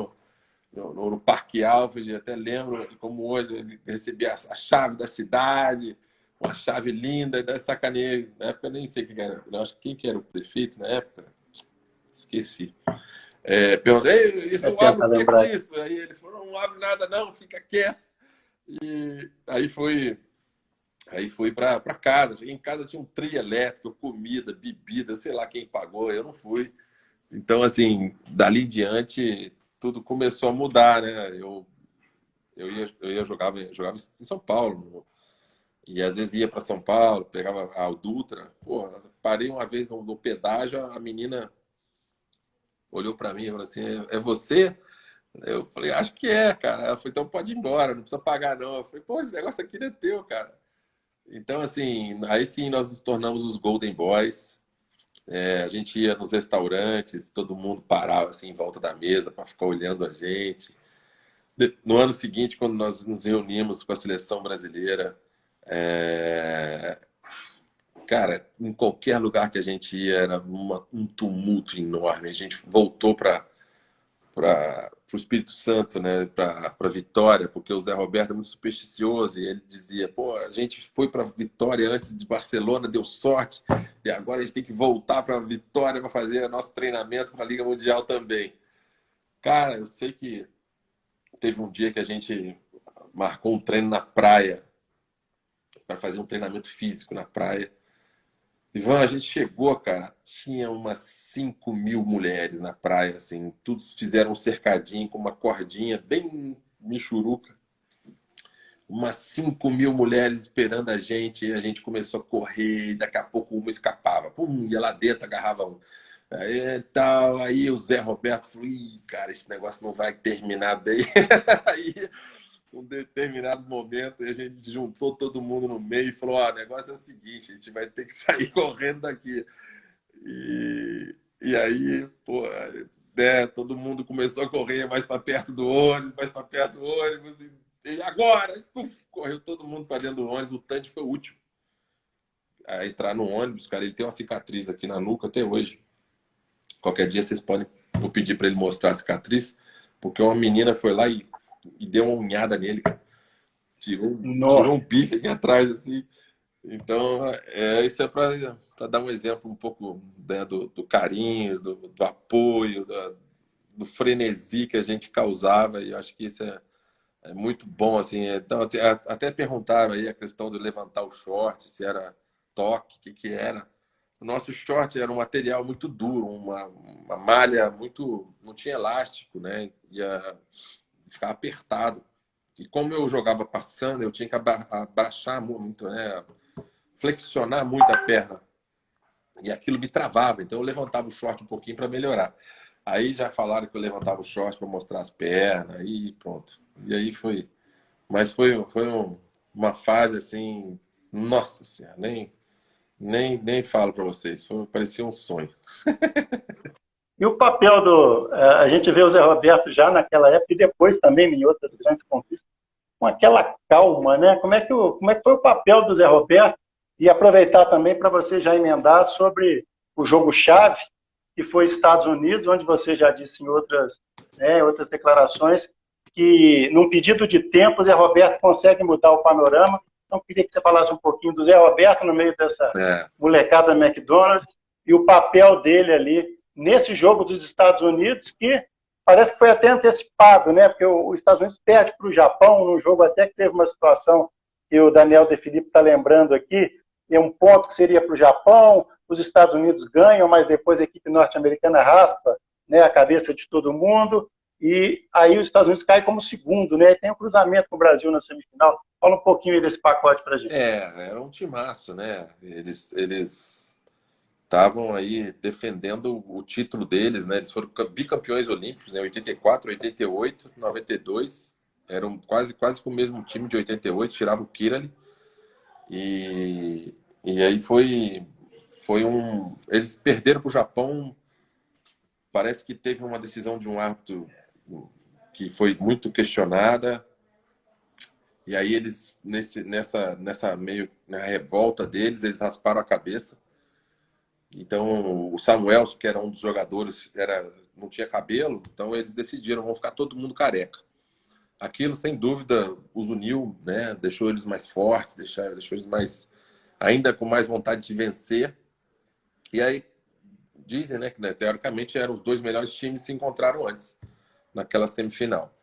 no Parque Alfred, até lembro como hoje recebi a chave da cidade, uma chave linda, e da sacaneia. Na época eu nem sei quem era. Eu acho que quem que era o prefeito na época? Esqueci. Perguntei, isso abre o que com isso? Aí ele falou, não abre nada não, fica quieto. E aí fui para casa. Cheguei em casa, tinha um trio elétrico, comida, bebida, sei lá quem pagou, eu não fui. Então, assim, dali em diante, tudo começou a mudar, né? Jogava em São Paulo. E às vezes ia para São Paulo, pegava a Dutra. Pô, parei uma vez no pedágio, a menina olhou para mim e falou assim: é você? Eu falei: acho que é, cara. Ela falou: então pode ir embora, não precisa pagar, não. Eu falei: pô, esse negócio aqui não é teu, cara. Então, assim, aí sim nós nos tornamos os Golden Boys. A gente ia nos restaurantes, todo mundo parava assim em volta da mesa para ficar olhando a gente. No ano seguinte, quando nós nos reunimos com a seleção brasileira, é, cara, em qualquer lugar que a gente ia era um tumulto enorme. A gente voltou para o Espírito Santo, né, para Vitória, porque o Zé Roberto é muito supersticioso e ele dizia: pô, a gente foi para Vitória antes de Barcelona, deu sorte, e agora a gente tem que voltar para Vitória para fazer nosso treinamento para a Liga Mundial também. Cara, eu sei que teve um dia que a gente marcou um treino na praia, para fazer um treinamento físico na praia. Ivan, a gente chegou, cara, tinha umas 5.000 mulheres na praia, assim, todos fizeram um cercadinho com uma cordinha bem michuruca. Umas 5.000 mulheres esperando a gente, e a gente começou a correr, e daqui a pouco uma escapava. Pum, ia lá dentro, agarrava um. Aí o Zé Roberto falou: ih, cara, esse negócio não vai terminar bem. Aí, um determinado momento, a gente juntou todo mundo no meio e falou: o negócio é o seguinte, a gente vai ter que sair correndo daqui. E aí, pô, né, todo mundo começou a correr mais para perto do ônibus, mais para perto do ônibus, e agora? E, puf, correu todo mundo para dentro do ônibus. O Tandy foi o último a entrar no ônibus, cara. Ele tem uma cicatriz aqui na nuca até hoje. Qualquer dia vocês podem, vou pedir para ele mostrar a cicatriz, porque uma menina foi lá e deu uma unhada nele, cara. Tirou um bife aqui atrás, assim. Então, isso é para dar um exemplo um pouco, né, do carinho, do apoio, do frenesi que a gente causava, e eu acho que isso é muito bom, assim. Então, até perguntaram aí a questão de levantar o short, se era toque, o que era. O nosso short era um material muito duro, uma malha muito... não tinha elástico, né? Ia ficar apertado. E como eu jogava passando, eu tinha que abaixar muito, né? Flexionar muito a perna. E aquilo me travava. Então eu levantava o short um pouquinho para melhorar. Aí já falaram que eu levantava o short para mostrar as pernas. E pronto. E aí foi. Mas foi uma fase assim... Nossa Senhora, nem falo para vocês. Parecia um sonho. E o papel a gente vê o Zé Roberto já naquela época e depois também em outras grandes conquistas, com aquela calma, né? Como é que foi o papel do Zé Roberto? E aproveitar também para você já emendar sobre o jogo-chave, que foi Estados Unidos, onde você já disse em outras declarações que, num pedido de tempo, o Zé Roberto consegue mudar o panorama. Então, queria que você falasse um pouquinho do Zé Roberto no meio dessa molecada McDonald's e o papel dele ali nesse jogo dos Estados Unidos, que parece que foi até antecipado, né? Porque os Estados Unidos perde para o Japão num jogo até que teve uma situação que o Daniel De Filipe está lembrando aqui, e um ponto que seria para o Japão, os Estados Unidos ganham, mas depois a equipe norte-americana raspa, né, a cabeça de todo mundo, e aí os Estados Unidos caem como segundo, né? Tem um cruzamento com o Brasil na semifinal. Fala um pouquinho aí desse pacote para a gente. Era um timaço, né? Eles estavam aí defendendo o título deles, né? Eles foram bicampeões olímpicos, né? 84, 88, 92. Eram quase com o mesmo time de 88, tirava o Kirali. E aí eles perderam para o Japão. Parece que teve uma decisão de um árbitro que foi muito questionada. E aí eles, nessa meio na revolta deles, eles rasparam a cabeça. Então o Samuelson, que era um dos jogadores, não tinha cabelo, então eles decidiram: vão ficar todo mundo careca. Aquilo, sem dúvida, os uniu, né? Deixou eles mais fortes, deixou eles ainda com mais vontade de vencer. E aí dizem, né, que teoricamente eram os dois melhores times que se encontraram antes, naquela semifinal.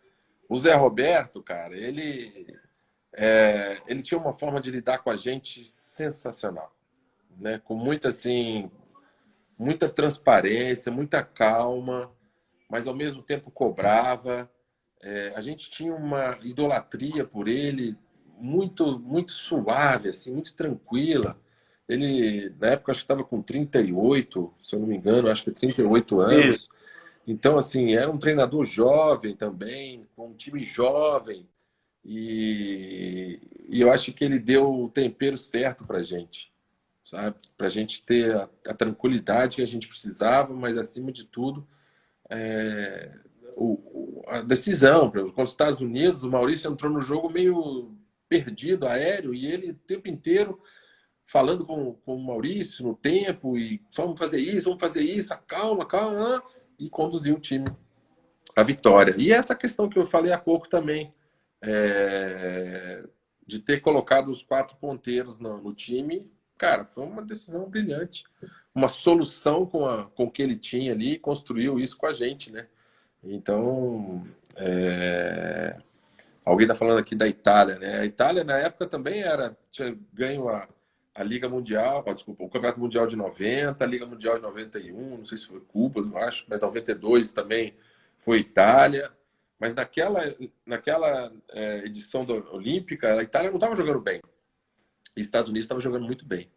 O Zé Roberto, cara, ele ele tinha uma forma de lidar com a gente sensacional, né? Com muita, assim, muita transparência, muita calma, mas ao mesmo tempo cobrava. A gente tinha uma idolatria por ele muito, muito suave, assim, muito tranquila. Ele, na época, acho que estava com 38, se eu não me engano, acho que 38 Isso. anos. Então, assim, era um treinador jovem também, com um time jovem. E eu acho que ele deu o tempero certo para a gente, sabe? Para a gente ter a tranquilidade que a gente precisava, mas, acima de tudo, é, a decisão. Contra os Estados Unidos, o Maurício entrou no jogo meio perdido, aéreo, e ele o tempo inteiro falando com o Maurício no tempo, e vamos fazer isso, calma, calma, e conduziu o time à vitória. E essa questão que eu falei há pouco também, de ter colocado os 4 ponteiros no time, cara, foi uma decisão brilhante. Uma solução com o que ele tinha ali, e construiu isso com a gente, né? Então, alguém está falando aqui da Itália, né? A Itália, na época, também tinha ganho a Liga Mundial, desculpa, o Campeonato Mundial de 90, a Liga Mundial de 91, não sei se foi Cuba, eu acho, mas 92 também foi Itália. Mas naquela edição olímpica, a Itália não estava jogando bem. E os Estados Unidos estavam jogando muito bem,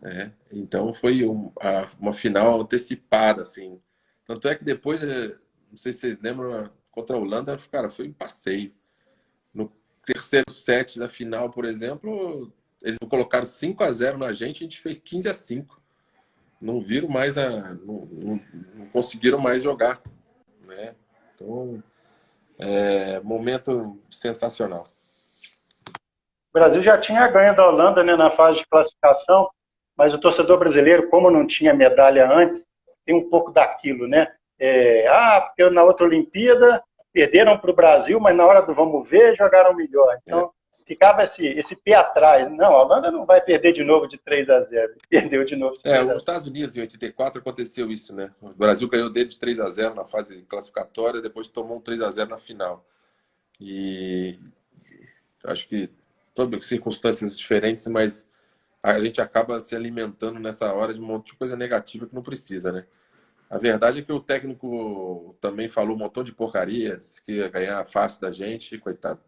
né? Então foi uma final antecipada, assim. Tanto é que depois, não sei se vocês lembram, contra a Holanda, cara, foi um passeio. No terceiro set da final, por exemplo, eles colocaram 5-0 na gente, a gente fez 15-5. Não viram mais não conseguiram mais jogar, né? Então, momento sensacional. O Brasil já tinha ganho da Holanda, né, na fase de classificação, mas o torcedor brasileiro, como não tinha medalha antes, tem um pouco daquilo, né? Porque na outra Olimpíada perderam para o Brasil, mas na hora do vamos ver, jogaram melhor. Então, ficava esse pé atrás. Não, a Holanda não vai perder de novo de 3-0. Perdeu de novo de 3-0. Os Estados Unidos, em 84, aconteceu isso, né? O Brasil ganhou dele de 3-0 na fase classificatória, depois tomou um 3-0 na final. E acho que todas circunstâncias diferentes, mas a gente acaba se alimentando nessa hora de um monte de coisa negativa que não precisa, né? A verdade é que o técnico também falou um montão de porcaria, disse que ia ganhar fácil da gente, coitado,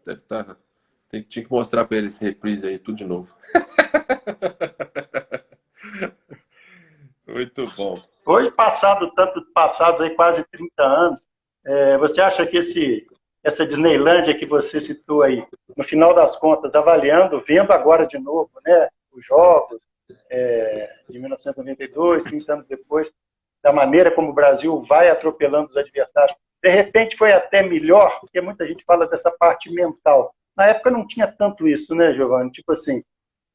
tinha que mostrar para ele esse reprise aí, tudo de novo. Muito bom. Foi passados aí quase 30 anos. Você acha que essa Disneylândia que você citou aí, no final das contas, avaliando, vendo agora de novo, né, os jogos de 1992, 30 anos depois, da maneira como o Brasil vai atropelando os adversários, de repente foi até melhor, porque muita gente fala dessa parte mental. Na época não tinha tanto isso, né, Giovanni? Tipo assim,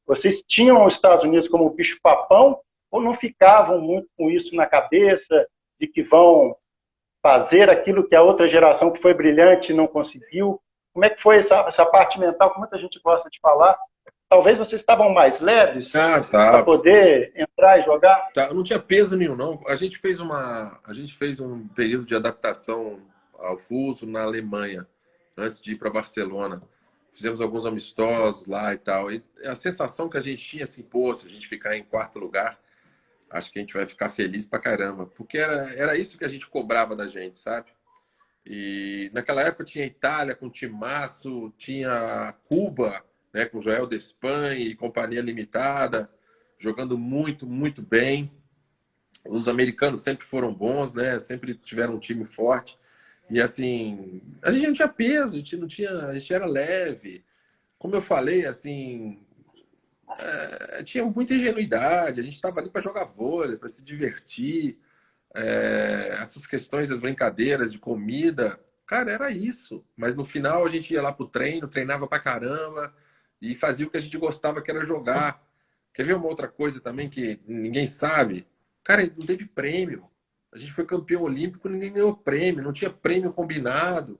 vocês tinham os Estados Unidos como bicho-papão ou não ficavam muito com isso na cabeça, de que vão fazer aquilo que a outra geração que foi brilhante não conseguiu? Como é que foi essa parte mental que muita gente gosta de falar? Talvez vocês estavam mais leves para poder entrar e jogar? Não tinha peso nenhum, não. A gente fez um período de adaptação ao fuso na Alemanha, antes de ir para Barcelona. Fizemos alguns amistosos lá e tal. E a sensação que a gente tinha, assim, pô, se a gente ficar em 4º lugar, acho que a gente vai ficar feliz pra caramba. Porque era isso que a gente cobrava da gente, sabe? E naquela época tinha Itália com timaço, tinha Cuba, né, com Joel Despain e companhia limitada, jogando muito, muito bem. Os americanos sempre foram bons, né? Sempre tiveram um time forte. E assim, a gente não tinha peso, a gente era leve. Como eu falei, assim, tinha muita ingenuidade, a gente estava ali para jogar vôlei, para se divertir. Essas questões das brincadeiras de comida, cara, era isso. Mas no final a gente ia lá pro treino, treinava pra caramba e fazia o que a gente gostava, que era jogar. Quer ver uma outra coisa também que ninguém sabe? Cara, não teve prêmio. A gente foi campeão olímpico, ninguém ganhou prêmio, não tinha prêmio combinado,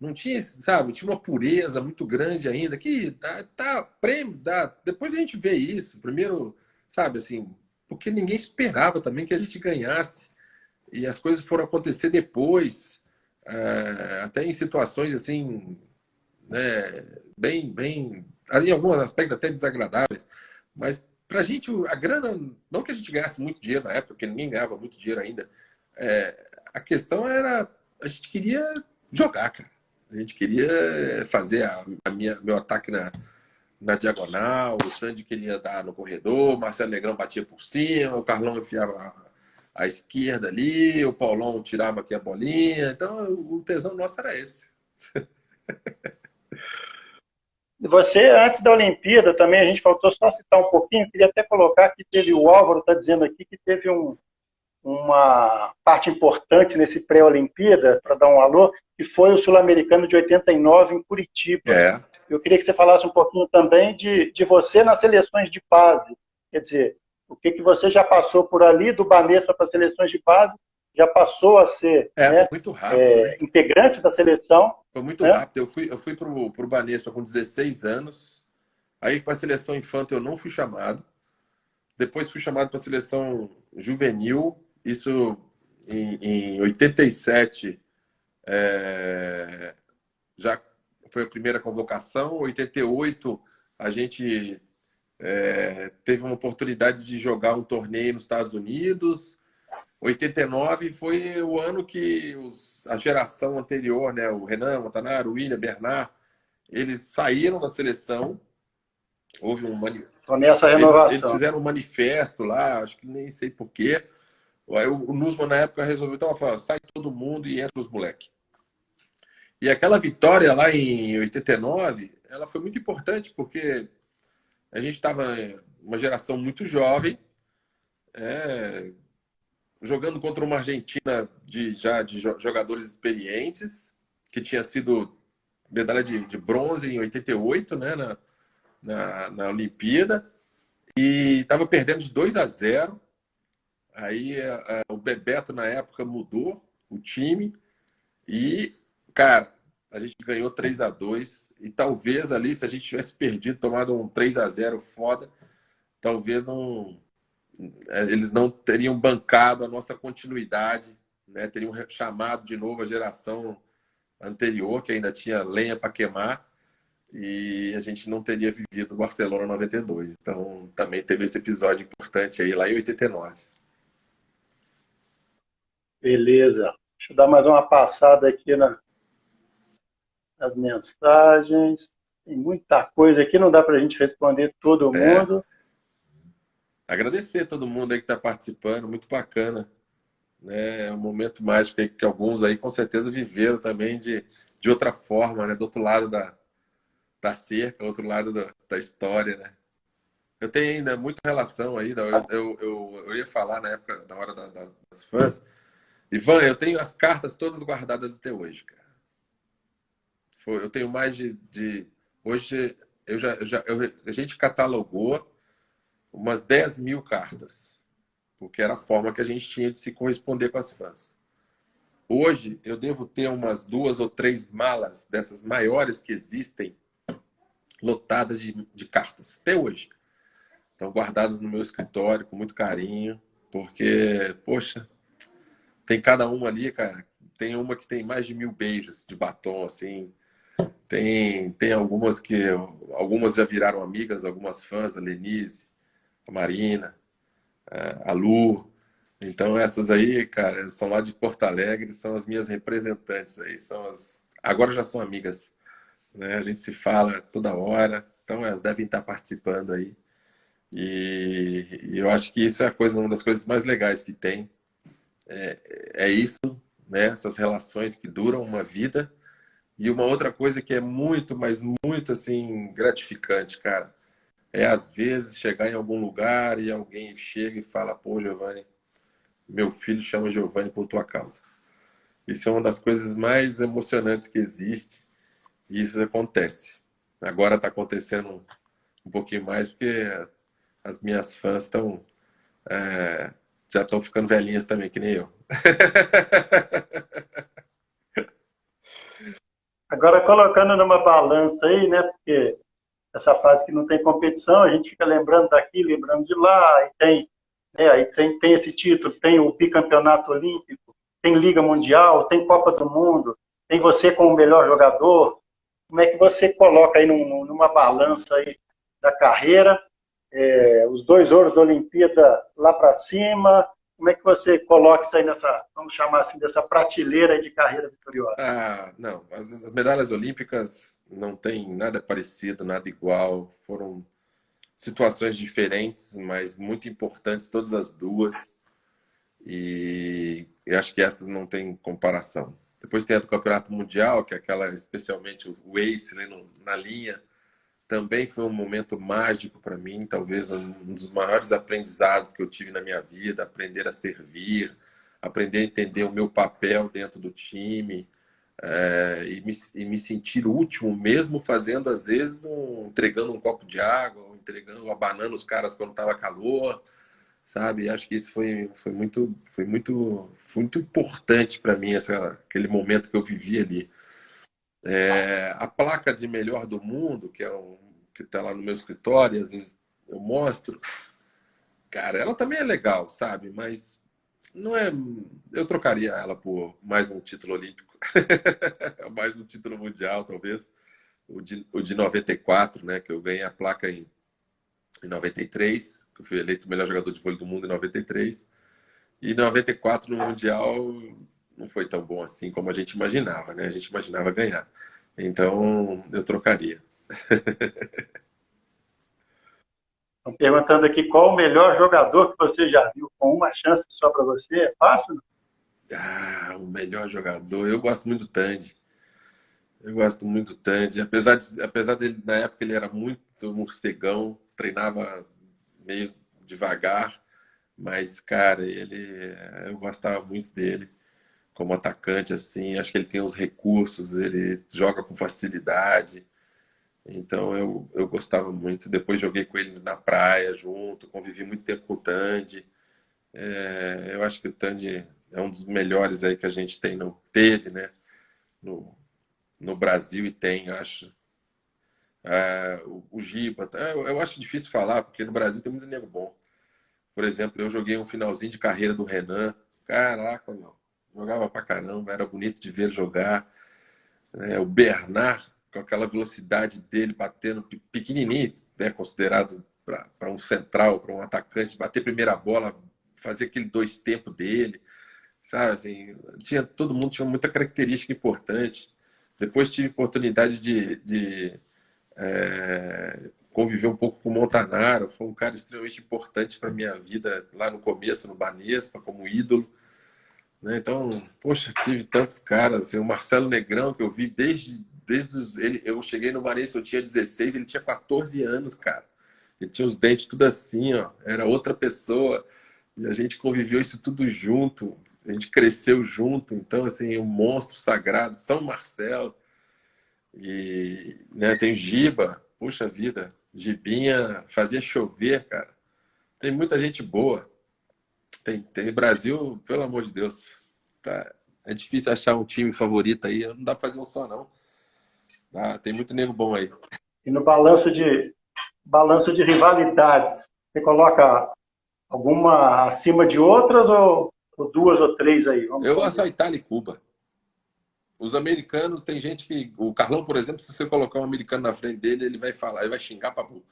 não tinha, sabe, tinha uma pureza muito grande ainda, que prêmio, depois a gente vê isso, primeiro, sabe, assim, porque ninguém esperava também que a gente ganhasse, e as coisas foram acontecer depois, até em situações, assim, né, bem, em alguns aspectos até desagradáveis, mas pra gente, a grana, não que a gente ganhasse muito dinheiro na época, porque ninguém ganhava muito dinheiro ainda, a questão era, a gente queria jogar, cara. A gente queria fazer meu ataque na diagonal, o Sandy queria dar no corredor, o Marcelo Negrão batia por cima, o Carlão enfiava à esquerda ali, o Paulão tirava aqui a bolinha. Então, o tesão nosso era esse. Você, antes da Olimpíada, também a gente faltou só citar um pouquinho, queria até colocar que teve, o Álvaro está dizendo aqui que teve uma parte importante nesse pré-Olimpíada, para dar um alô, que foi o Sul-Americano de 89 em Curitiba. Eu queria que você falasse um pouquinho também de você nas seleções de base. Quer dizer, o que você já passou por ali, do Banespa para as seleções de base, já passou a ser foi muito rápido, né? integrante da seleção. Foi muito rápido. Eu fui para o Banespa com 16 anos. Aí para a seleção infantil eu não fui chamado. Depois fui chamado para a seleção juvenil. Isso em 87 já foi a primeira convocação. Em 88 a gente teve uma oportunidade de jogar um torneio nos Estados Unidos. 89 foi o ano que a geração anterior, né, o Renan, Montanaro, o William, Bernard, eles saíram da seleção. Houve nessa renovação. Eles fizeram um manifesto lá, acho que nem sei porquê. Aí o Nussmann, na época, resolveu, então, falar, sai todo mundo e entra os moleques. E aquela vitória lá em 89, ela foi muito importante, porque a gente estava uma geração muito jovem, jogando contra uma Argentina de jogadores experientes, que tinha sido medalha de bronze em 88, né, na Olimpíada, e estava perdendo de 2-0. Aí o Bebeto, na época, mudou o time e, cara, a gente ganhou 3-2, e talvez ali, se a gente tivesse perdido, tomado um 3-0 foda, talvez eles não teriam bancado a nossa continuidade, né? Teriam chamado de novo a geração anterior, que ainda tinha lenha para queimar, e a gente não teria vivido o Barcelona 92. Então, também teve esse episódio importante aí, lá em 89. Beleza. Deixa eu dar mais uma passada aqui nas mensagens. Tem muita coisa aqui, não dá para a gente responder todo mundo. Agradecer a todo mundo aí que está participando, muito bacana. É um momento mágico aí que alguns aí com certeza viveram também de outra forma, né? Do outro lado da cerca, outro lado da história, né? Eu tenho ainda muita relação aí, eu ia falar na época, na hora das fãs. Ivan, eu tenho as cartas todas guardadas até hoje, cara. Eu tenho mais hoje, a gente catalogou umas 10 mil cartas, porque era a forma que a gente tinha de se corresponder com as fãs. Hoje, eu devo ter umas 2 ou 3 malas dessas maiores que existem, lotadas de cartas, até hoje. Estão guardadas no meu escritório com muito carinho, porque, poxa, tem cada uma ali, cara. Tem uma que tem mais de 1000 beijos de batom, assim. Tem algumas algumas já viraram amigas, algumas fãs, a Lenise, a Marina, a Lu. Então essas aí, cara, são lá de Porto Alegre, são as minhas representantes aí. Agora já são amigas, né? A gente se fala toda hora, então elas devem estar participando aí. E eu acho que isso é uma das coisas mais legais que tem. É isso, né? Essas relações que duram uma vida. E uma outra coisa que é muito, mas muito assim gratificante, cara, às vezes chegar em algum lugar e alguém chega e fala: pô, Giovanni, meu filho chama Giovanni por tua causa. Isso é uma das coisas mais emocionantes que existe, e isso acontece. Agora está acontecendo um pouquinho mais, porque as minhas fãs já estão ficando velhinhas também, que nem eu. Agora, colocando numa balança aí, né? Porque essa fase que não tem competição, a gente fica lembrando daqui, lembrando de lá, e tem esse título, tem o bicampeonato olímpico, tem Liga Mundial, tem Copa do Mundo, tem você como o melhor jogador, como é que você coloca aí numa balança aí da carreira, os 2 ouros da Olimpíada lá para cima, como é que você coloca isso aí nessa, vamos chamar assim, dessa prateleira de carreira vitoriosa? Ah, não, as medalhas olímpicas não tem nada parecido, nada igual. Foram situações diferentes, mas muito importantes, todas as duas. E eu acho que essas não tem comparação. Depois tem a do Campeonato Mundial, que é aquela, especialmente o ace né, na linha. Também foi um momento mágico para mim, talvez um dos maiores aprendizados que eu tive na minha vida, aprender a servir, aprender a entender o meu papel dentro do time, e me sentir útil, mesmo fazendo, às vezes, entregando um copo de água, ou entregando, abanando os caras quando estava calor, sabe? Acho que isso foi muito importante para mim, aquele momento que eu vivi ali. A placa de melhor do mundo, que está lá no meu escritório, às vezes eu mostro, cara, ela também é legal, sabe? Mas não é. Eu trocaria ela por mais um título olímpico, mais um título mundial, talvez. O de 94, né? Que eu ganhei a placa em 93, que eu fui eleito o melhor jogador de vôlei do mundo em 93. E em 94, no Mundial, não foi tão bom assim como a gente imaginava, né? A gente imaginava ganhar. Então, eu trocaria. Estão perguntando aqui qual o melhor jogador que você já viu com uma chance só para você. É fácil? Ah, o melhor jogador. Eu gosto muito do Tandy. Eu gosto muito do Tandy. Apesar dele, na época, ele era muito morcegão, treinava meio devagar, mas, cara, eu gostava muito dele como atacante, assim. Acho que ele tem os recursos, ele joga com facilidade. Então, eu gostava muito. Depois joguei com ele na praia junto, convivi muito tempo com o Tandy. Eu acho que o Tandy é um dos melhores aí que a gente teve, né? No Brasil e tem, acho. O Giba. Eu acho difícil falar, porque no Brasil tem muito nego bom. Por exemplo, eu joguei um finalzinho de carreira do Renan. Caraca, meu. Jogava pra caramba, era bonito de ver ele jogar. O Bernard, com aquela velocidade dele, batendo pequenininho, né, considerado para um central, para um atacante, bater primeira bola, fazer aquele 2 tempos dele, sabe? Assim, todo mundo tinha muita característica importante. Depois tive oportunidade de conviver um pouco com o Montanaro, foi um cara extremamente importante para minha vida lá no começo, no Banespa, como ídolo. Né? Então, poxa, tive tantos caras. Assim, o Marcelo Negrão, que eu vi eu cheguei no Banespa, eu tinha 16, ele tinha 14 anos, cara. Ele tinha os dentes tudo assim, ó. Era outra pessoa. E a gente conviveu isso tudo junto. A gente cresceu junto. Então, assim, um monstro sagrado, São Marcelo. E né, tem Giba, puxa vida, Gibinha fazia chover, cara. Tem muita gente boa. Tem Brasil, pelo amor de Deus. Tá, é difícil achar um time favorito aí. Não dá pra fazer um só, não. Tem muito nego bom aí. E no balanço de rivalidades, você coloca alguma acima de outras ou 2 ou 3 aí? Eu gosto da Itália e Cuba. Os americanos, tem gente que... O Carlão, por exemplo, se você colocar um americano na frente dele, ele vai falar, ele vai xingar pra burro.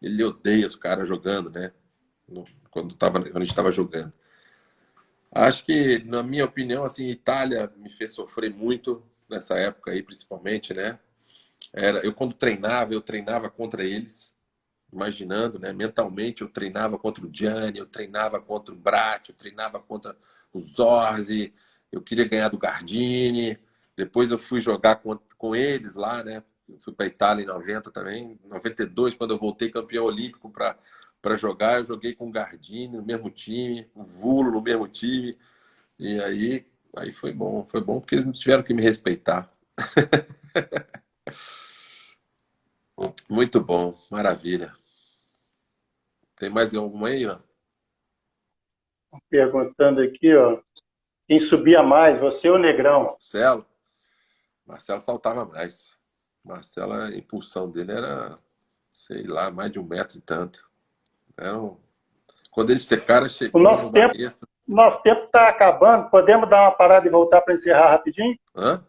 Ele odeia os caras jogando, né? Quando a gente estava jogando. Acho que, na minha opinião, assim, Itália me fez sofrer muito nessa época aí, principalmente, né? Eu quando eu treinava contra eles, imaginando, né? Mentalmente, eu treinava contra o Gianni, eu treinava contra o Bratti, eu treinava contra o Zorzi, eu queria ganhar do Gardini. Depois eu fui jogar com eles lá, né? Eu fui para a Itália em 90 também. Em 92, quando eu voltei campeão olímpico para jogar, eu joguei com o Gardini no mesmo time, o Vulo no mesmo time. E aí foi bom. Foi bom porque eles não tiveram que me respeitar. Muito bom, maravilha. Tem mais alguma aí, ó? Perguntando aqui, ó, quem subia mais, você ou Negrão? Marcelo saltava mais. Marcelo, a impulsão dele era, sei lá, mais de 1 metro e tanto. Quando esse cara chegou no Banespa... Nosso tempo está acabando. Podemos dar uma parada e voltar para encerrar rapidinho? Hã?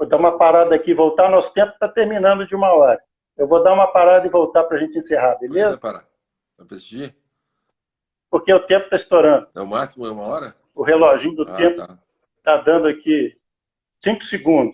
Vou dar uma parada aqui, voltar. Nosso tempo está terminando de 1 hora. Eu vou dar uma parada e voltar para a gente encerrar, beleza? Vai parar. Vai assistir? Porque o tempo está estourando. É o máximo, é 1 hora? O reloginho do tempo Tá. está dando aqui 5 segundos.